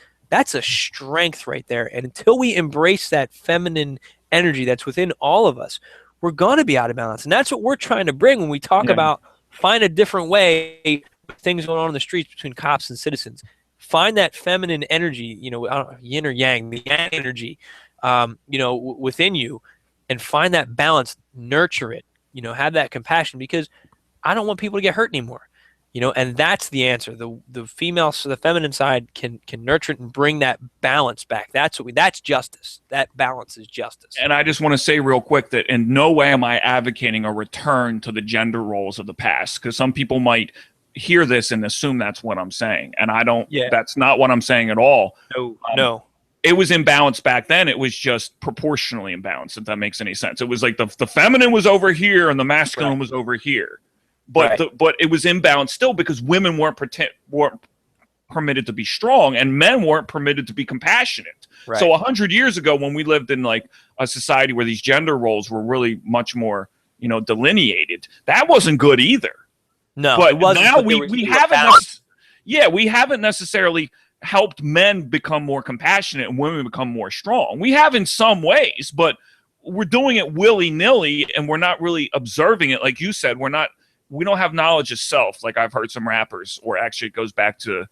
a strength right there. And until we embrace that feminine energy that's within all of us, we're going to be out of balance. And that's what we're trying to bring when we talk Yeah. about find a different way, things going on in the streets between cops and citizens. Find that feminine energy, I don't know, yin or yang, the yang energy, within you, and find that balance, nurture it, have that compassion, because I don't want people to get hurt anymore. And that's the answer. The female, so the feminine side can nurture it and bring that balance back. That's justice. That balance is justice. And I just want to say real quick that in no way am I advocating a return to the gender roles of the past, because some people might hear this and assume that's what I'm saying. And I don't, that's not what I'm saying at all. No. It was imbalanced back then. It was just proportionally imbalanced, if that makes any sense. It was like the feminine was over here and the masculine was over here. But but it was imbalanced still, because women weren't permitted to be strong and men weren't permitted to be compassionate. Right. So 100 years ago, when we lived in like a society where these gender roles were really much more, delineated, that wasn't good either. No, but it wasn't, now but we haven't necessarily helped men become more compassionate and women become more strong. We have in some ways, but we're doing it willy-nilly and we're not really observing it. Like you said, we don't have knowledge of self. Like I've heard some rappers, or actually it goes back to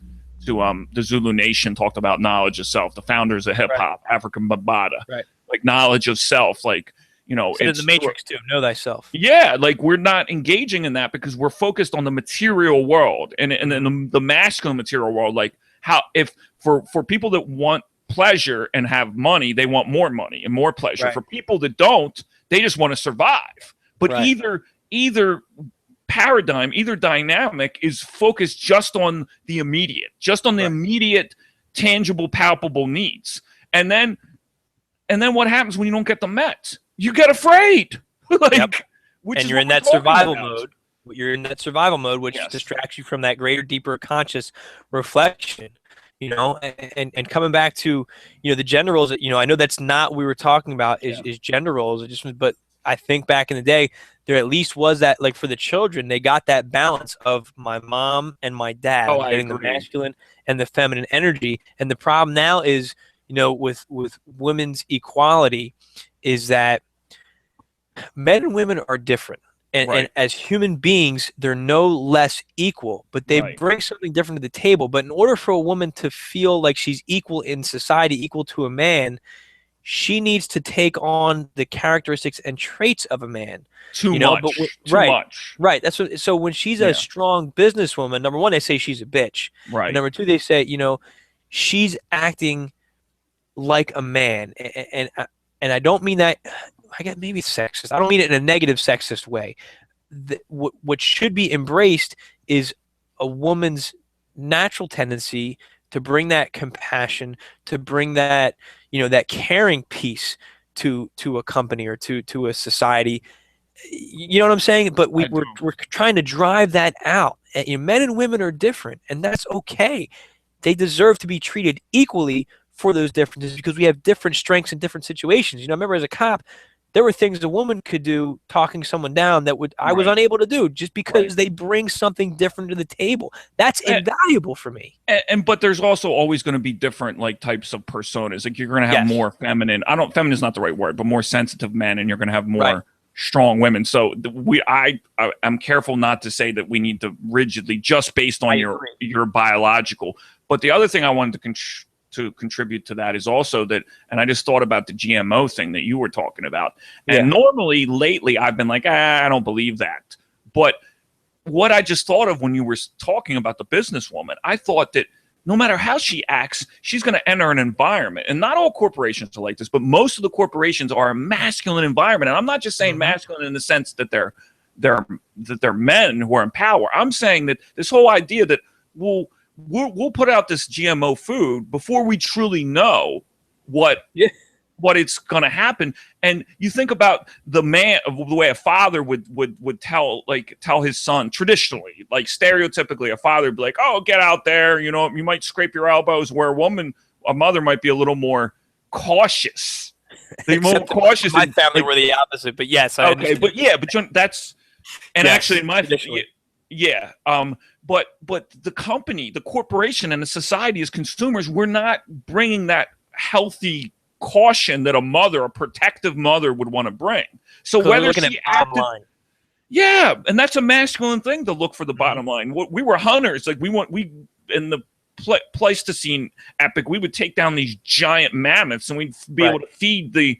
the Zulu Nation talked about knowledge of self, the founders of hip hop, African Bambaataa, like knowledge of self, like, it's the Matrix too. Know thyself. Yeah. Like we're not engaging in that because we're focused on the material world and the masculine material world. Like how, if for people that want pleasure and have money, they want more money and more pleasure. For people that don't, they just want to survive. But either paradigm, either dynamic is focused just on the immediate, immediate, tangible, palpable needs. And then what happens when you don't get them met? You get afraid. And you're in that survival mode. You're in that survival mode, which distracts you from that greater, deeper conscious reflection. And coming back to, the gender roles that, I know that's not what we were talking about is gender roles. But I think back in the day, there at least was that, like for the children, they got that balance of my mom and my dad getting the masculine and the feminine energy. And the problem now is, with women's equality, is that men and women are different. And as human beings, they're no less equal, but they bring something different to the table. But in order for a woman to feel like she's equal in society, equal to a man, she needs to take on the characteristics and traits of a man. Too much. Right. That's what. So when she's a strong businesswoman, number one, they say she's a bitch. Right. And number two, they say, she's acting like a man. And I don't mean that. I guess maybe it's sexist. I don't mean it in a negative sexist way. What should be embraced is a woman's natural tendency to bring that compassion, to bring that, that caring piece to a company or to a society. You know what I'm saying? But we're trying to drive that out. And, men and women are different, and that's okay. They deserve to be treated equally for those differences because we have different strengths in different situations. I remember as a cop, there were things a woman could do talking someone down that I was Right. unable to do just because Right. they bring something different to the table. That's And, invaluable for me. but there's also always going to be different like types of personas. Like you're going to have Yes. more feminine. I don't. Feminine is not the right word, but more sensitive men, and you're going to have Right. more strong women. So I'm careful not to say that we need to rigidly just based on your biological. But the other thing I wanted to contribute to that is also that, and I just thought about the GMO thing that you were talking about. And normally lately I've been like, I don't believe that. But what I just thought of when you were talking about the businesswoman, I thought that no matter how she acts, she's going to enter an environment. And not all corporations are like this, but most of the corporations are a masculine environment. And I'm not just saying masculine in the sense that they're men who are in power. I'm saying that this whole idea that we'll put out this GMO food before we truly know what it's going to happen. And you think about the way a father would tell his son traditionally, like stereotypically, a father would be like, "Oh, get out there, you know, you might scrape your elbows." Where a mother might be a little more cautious. They're more cautious. My family were the opposite, but yes, I understand. But that's, and actually in my family, but the company, the corporation, and the society as consumers, we're not bringing that healthy caution that a protective mother would want to bring. So whether she acted, and that's a masculine thing to look for the bottom line. We were hunters, like we in the Pleistocene epoch, we would take down these giant mammoths and we'd be able to feed the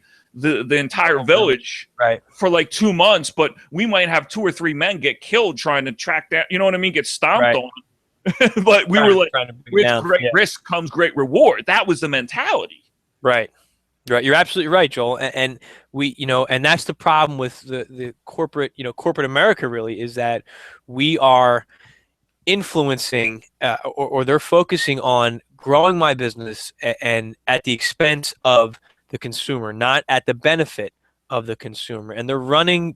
entire village for like 2 months, but we might have 2 or 3 men get killed trying to track down, you know what I mean, get stomped on. But we were like, with great risk comes great reward. That was the mentality. Right. You're absolutely right, Joel. And we, and that's the problem with the corporate, corporate America really, is that we are influencing or they're focusing on growing my business and at the expense of the consumer, not at the benefit of the consumer. And they're running,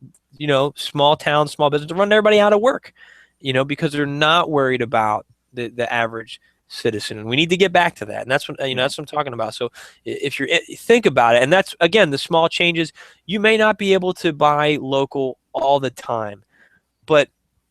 small town, small business, they're running everybody out of work, because they're not worried about the average citizen. And we need to get back to that. And that's what, that's what I'm talking about. So if you think about it, and that's, again, the small changes, you may not be able to buy local all the time, but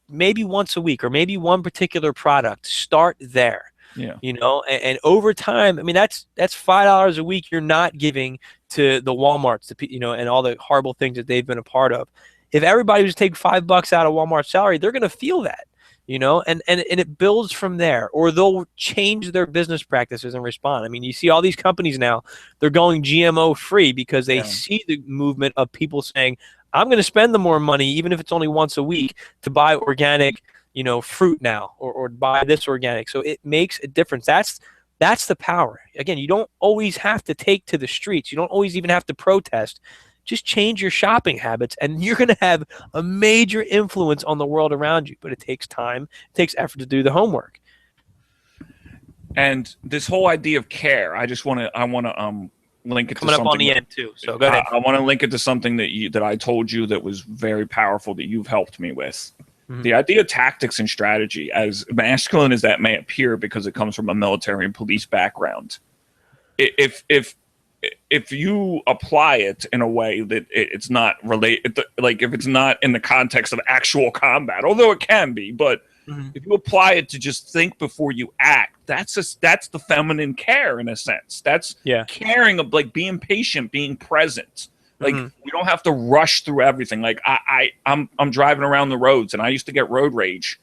maybe once a week or maybe one particular product, start there. And over time, I mean, that's $5 a week you're not giving to the Walmarts, and all the horrible things that they've been a part of. If everybody was to take $5 out of Walmart's salary, they're going to feel that, and it builds from there, or they'll change their business practices and respond. I mean, you see all these companies now, they're going GMO free because they see the movement of people saying, I'm going to spend the more money, even if it's only once a week, to buy organic, fruit now, or buy this organic. So it makes a difference. That's the power. Again, you don't always have to take to the streets. You don't always even have to protest. Just change your shopping habits, and you're going to have a major influence on the world around you. But it takes time. It takes effort to do the homework. And this whole idea of care, I want to link it coming to up on the end too. So go ahead. I want to link it to something that I told you that was very powerful that you've helped me with. The idea of tactics and strategy, as masculine as that may appear, because it comes from a military and police background. If you apply it in a way that it's not related, like if it's not in the context of actual combat, although it can be, but if you apply it to just think before you act, that's the feminine care in a sense. That's caring, of like being patient, being present. Like we don't have to rush through everything. Like I'm driving around the roads, and I used to get road rage,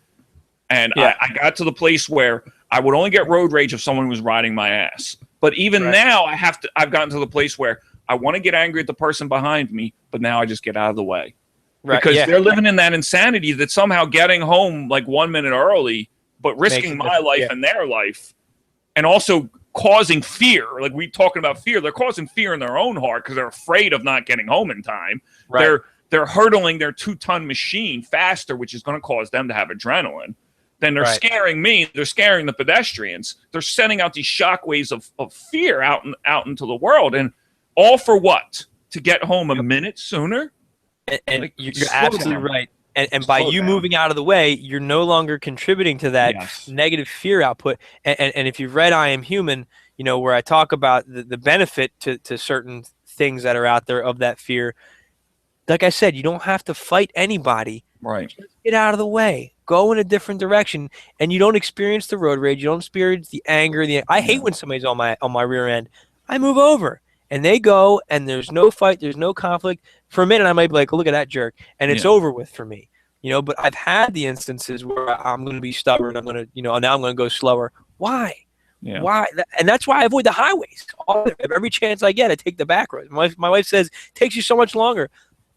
and I got to the place where I would only get road rage if someone was riding my ass. But even now, I've gotten to the place where I want to get angry at the person behind me, but now I just get out of the way. Because they're living in that insanity that somehow getting home like 1 minute early, but risking my life and their life, and also causing fear. Like we talking about fear, they're causing fear in their own heart because they're afraid of not getting home in time. They're hurdling their 2-ton machine faster, which is going to cause them to have adrenaline. Then they're scaring me. They're scaring the pedestrians. They're sending out these shockwaves of fear out into the world, and all for what? To get home a minute sooner. And like, you're absolutely right. And by you moving out of the way, you're no longer contributing to that negative fear output. And if you've read I Am Human, where I talk about the benefit to certain things that are out there of that fear, like I said, you don't have to fight anybody. Right. Just get out of the way. Go in a different direction, and you don't experience the road rage. You don't experience the anger. I hate when somebody's on my rear end. I move over, and they go, and there's no fight. There's no conflict. For a minute, I might be like, "Look at that jerk," and it's over with for me. But I've had the instances where I'm going to be stubborn. I'm going to, now I'm going to go slower. Why? Yeah. Why? And that's why I avoid the highways. Every chance I get, I take the back roads. My wife says it takes you so much longer,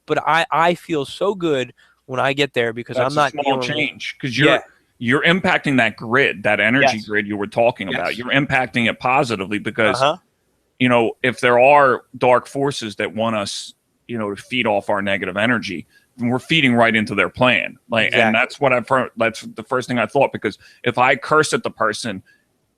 but I feel so good when I get there because That's I'm not a small change because you're impacting that grid, that energy grid you were talking about. You're impacting it positively because if there are dark forces that want us, to feed off our negative energy, we're feeding right into their plan. And that's what I've heard. That's the first thing I thought, because if I curse at the person,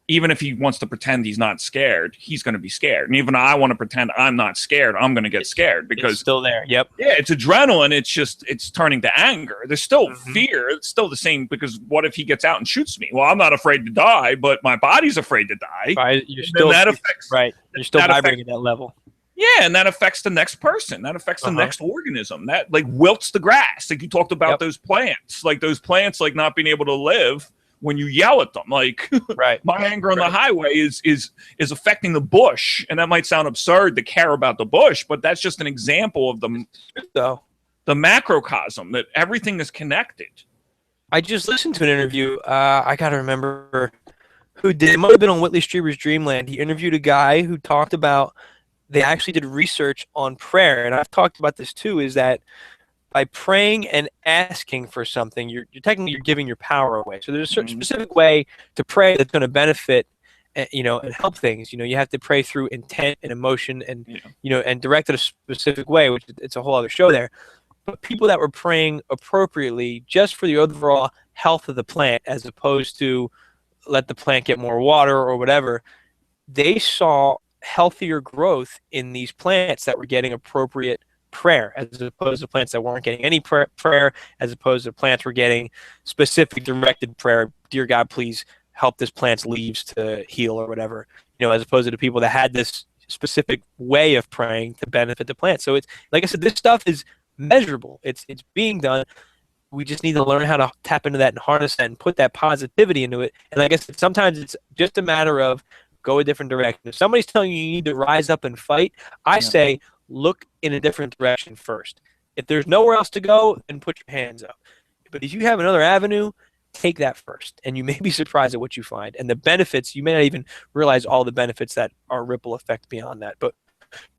even if he wants to pretend he's not scared, he's going to be scared. And even I want to pretend I'm not scared, I'm going to get scared because it's still there. Yep. Yeah, it's adrenaline. It's turning to anger. There's still fear. It's still the same, because what if he gets out and shoots me? Well, I'm not afraid to die, but my body's afraid to die. Right. You're still You're still vibrating at that level. Yeah, and that affects the next person. That affects the next organism. That wilts the grass. Like you talked about those plants. Like those plants, not being able to live when you yell at them. Like my anger on the highway is affecting the bush. And that might sound absurd to care about the bush, but that's just an example of the macrocosm, that everything is connected. I just listened to an interview. I got to remember who did. It might have been on Whitley Strieber's Dreamland. He interviewed a guy who talked about, they actually did research on prayer. And I've talked about this too, is that by praying and asking for something, you're technically giving your power away. So there's a certain specific way to pray that's going to benefit, and help things. You have to pray through intent and emotion, and and direct it a specific way, which it's a whole other show there. But people that were praying appropriately just for the overall health of the plant, as opposed to let the plant get more water or whatever, they saw healthier growth in these plants that were getting appropriate prayer, as opposed to plants that weren't getting any prayer, as opposed to plants were getting specific directed prayer. Dear God, please help this plant's leaves to heal or whatever, as opposed to the people that had this specific way of praying to benefit the plant. So it's, like I said, this stuff is measurable. It's being done. We just need to learn how to tap into that and harness that and put that positivity into it. And like I said, sometimes it's just a matter of go a different direction. If somebody's telling you need to rise up and fight, I say look in a different direction first. If there's nowhere else to go, then put your hands up. But if you have another avenue, take that first, and you may be surprised at what you find. And the benefits, you may not even realize all the benefits that are ripple effect beyond that. But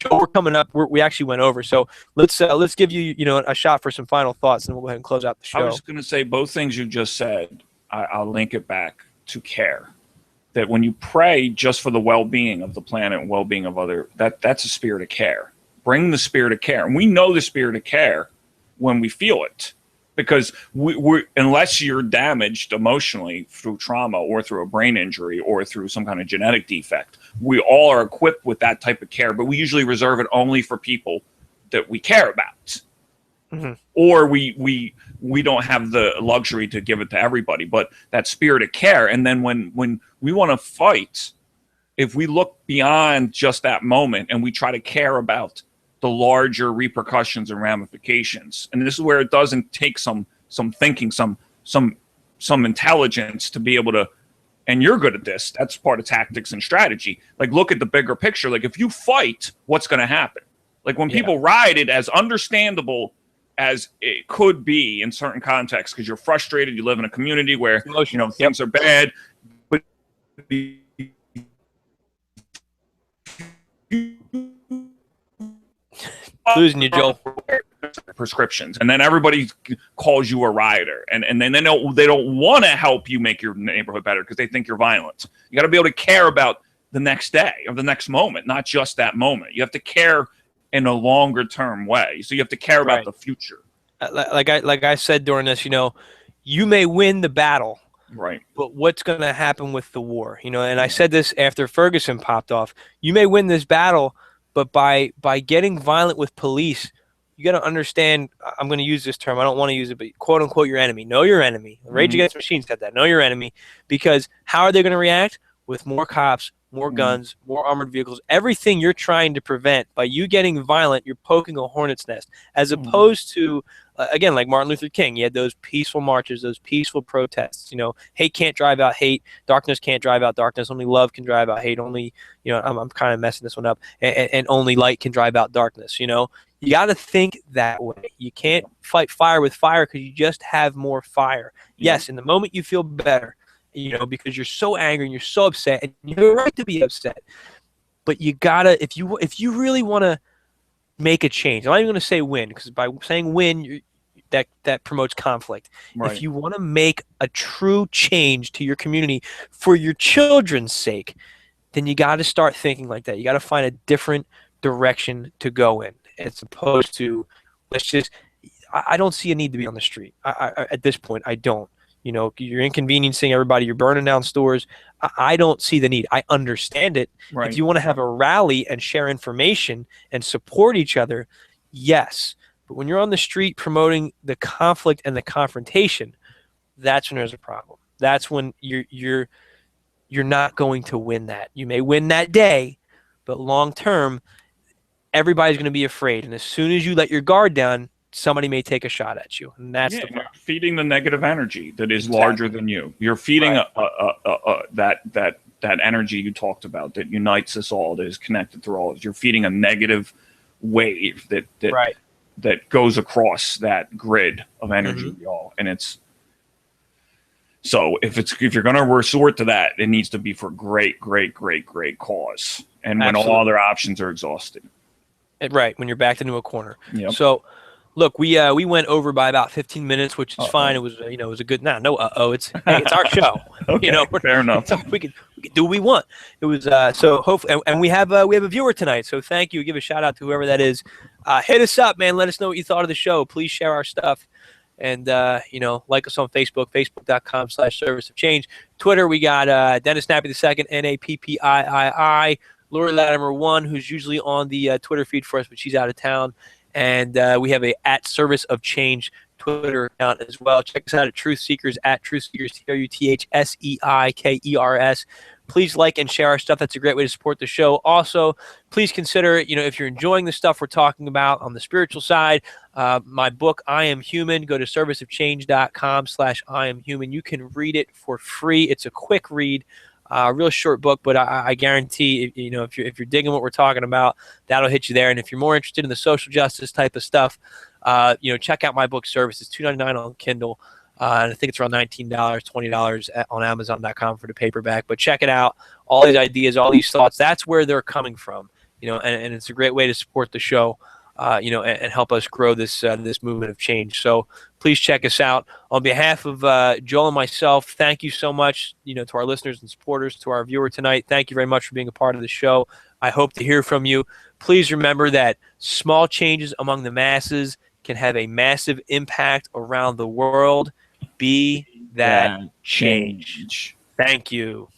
Joe, we're coming up. We actually went over, so let's give you a shot for some final thoughts, and we'll go ahead and close out the show. I was going to say both things you just said. I'll link it back to care. That when you pray just for the well-being of the planet and well-being of that's a spirit of care. Bring the spirit of care, and we know the spirit of care when we feel it, because we unless you're damaged emotionally through trauma or through a brain injury or through some kind of genetic defect, we all are equipped with that type of care, but we usually reserve it only for people that we care about. Or we don't have the luxury to give it to everybody. But that spirit of care, and then when we want to fight, if we look beyond just that moment and we try to care about the larger repercussions and ramifications, and this is where it doesn't take some thinking, some intelligence to be able to. And you're good at this. That's part of tactics and strategy. Like, look at the bigger picture. Like, if you fight, what's going to happen? Like, when people ride it, as understandable as it could be in certain contexts, because you're frustrated, you live in a community where things are bad, but losing you, Joel. Prescriptions, and then everybody calls you a rioter, and then they don't want to help you make your neighborhood better because they think you're violent. You got to be able to care about the next day or the next moment, not just that moment. You have to care in a longer term way. So you have to care about the future. Like I said during this, you may win the battle, right? But what's going to happen with the war? And I said this after Ferguson popped off. You may win this battle, but by getting violent with police, you got to understand. I'm going to use this term. I don't want to use it, but quote unquote, your enemy. Know your enemy. Rage Against the Machine said that. Know your enemy, because how are they going to react? With more cops, more guns, more armored vehicles, everything you're trying to prevent. By you getting violent, you're poking a hornet's nest, as opposed to, again, like Martin Luther King. He had those peaceful marches, those peaceful protests. Hate can't drive out hate. Darkness can't drive out darkness. Only love can drive out hate. Only, I'm kind of messing this one up. And only light can drive out darkness. You got to think that way. You can't fight fire with fire because you just have more fire. Yes, in the moment you feel better, because you're so angry and you're so upset, and you have a right to be upset. But you gotta, if you really want to make a change, I'm not even going to say win, because by saying win, that promotes conflict. Right. If you want to make a true change to your community for your children's sake, then you got to start thinking like that. You got to find a different direction to go in, as opposed to I don't see a need to be on the street. At this point, I don't. You're inconveniencing everybody. You're burning down stores. I don't see the need. I understand it. Right. If you want to have a rally and share information and support each other, yes. But when you're on the street promoting the conflict and the confrontation, that's when there's a problem. That's when you're not going to win that. You may win that day, but long term, everybody's going to be afraid. And as soon as you let your guard down, somebody may take a shot at you, and that's the problem. You're feeding the negative energy that is larger than you. You're feeding that energy you talked about that unites us all, that is connected through all of us. You're feeding a negative wave that goes across that grid of energy, y'all. And it's so if you're going to resort to that, it needs to be for great cause, and when all other options are exhausted. Right, when you're backed into a corner. Yep. So. Look, we went over by about 15 minutes, which is fine. It was it was a good it's our show. Okay, fair enough. We can do what we want. It was so hopefully, and we have a viewer tonight. So thank you. Give a shout out to whoever that is. Hit us up, man. Let us know what you thought of the show. Please share our stuff, and like us on Facebook, facebook.com/Service of Change. Twitter, we got Dennis Nappy II, NAPPIII. Lori Latimer 1, who's usually on the Twitter feed for us, but she's out of town. And we have a @Service of Change Twitter account as well. Check us out at Truth Seekers, @TruthSeekers, TruthSeekers. Please like and share our stuff. That's a great way to support the show. Also, please consider, if you're enjoying the stuff we're talking about on the spiritual side, my book, I Am Human, go to serviceofchange.com/I Am Human. You can read it for free. It's a quick read. Real short book, but I guarantee, if you're digging what we're talking about, that'll hit you there. And if you're more interested in the social justice type of stuff, check out my book, Service. It's $2.99 on Kindle, and I think it's around $19, $20 on Amazon.com for the paperback. But check it out. All these ideas, all these thoughts, that's where they're coming from. And it's a great way to support the show. And help us grow this movement of change. So please check us out. On behalf of Joel and myself, thank you so much, to our listeners and supporters, to our viewer tonight. Thank you very much for being a part of the show. I hope to hear from you. Please remember that small changes among the masses can have a massive impact around the world. Be that change. Thank you.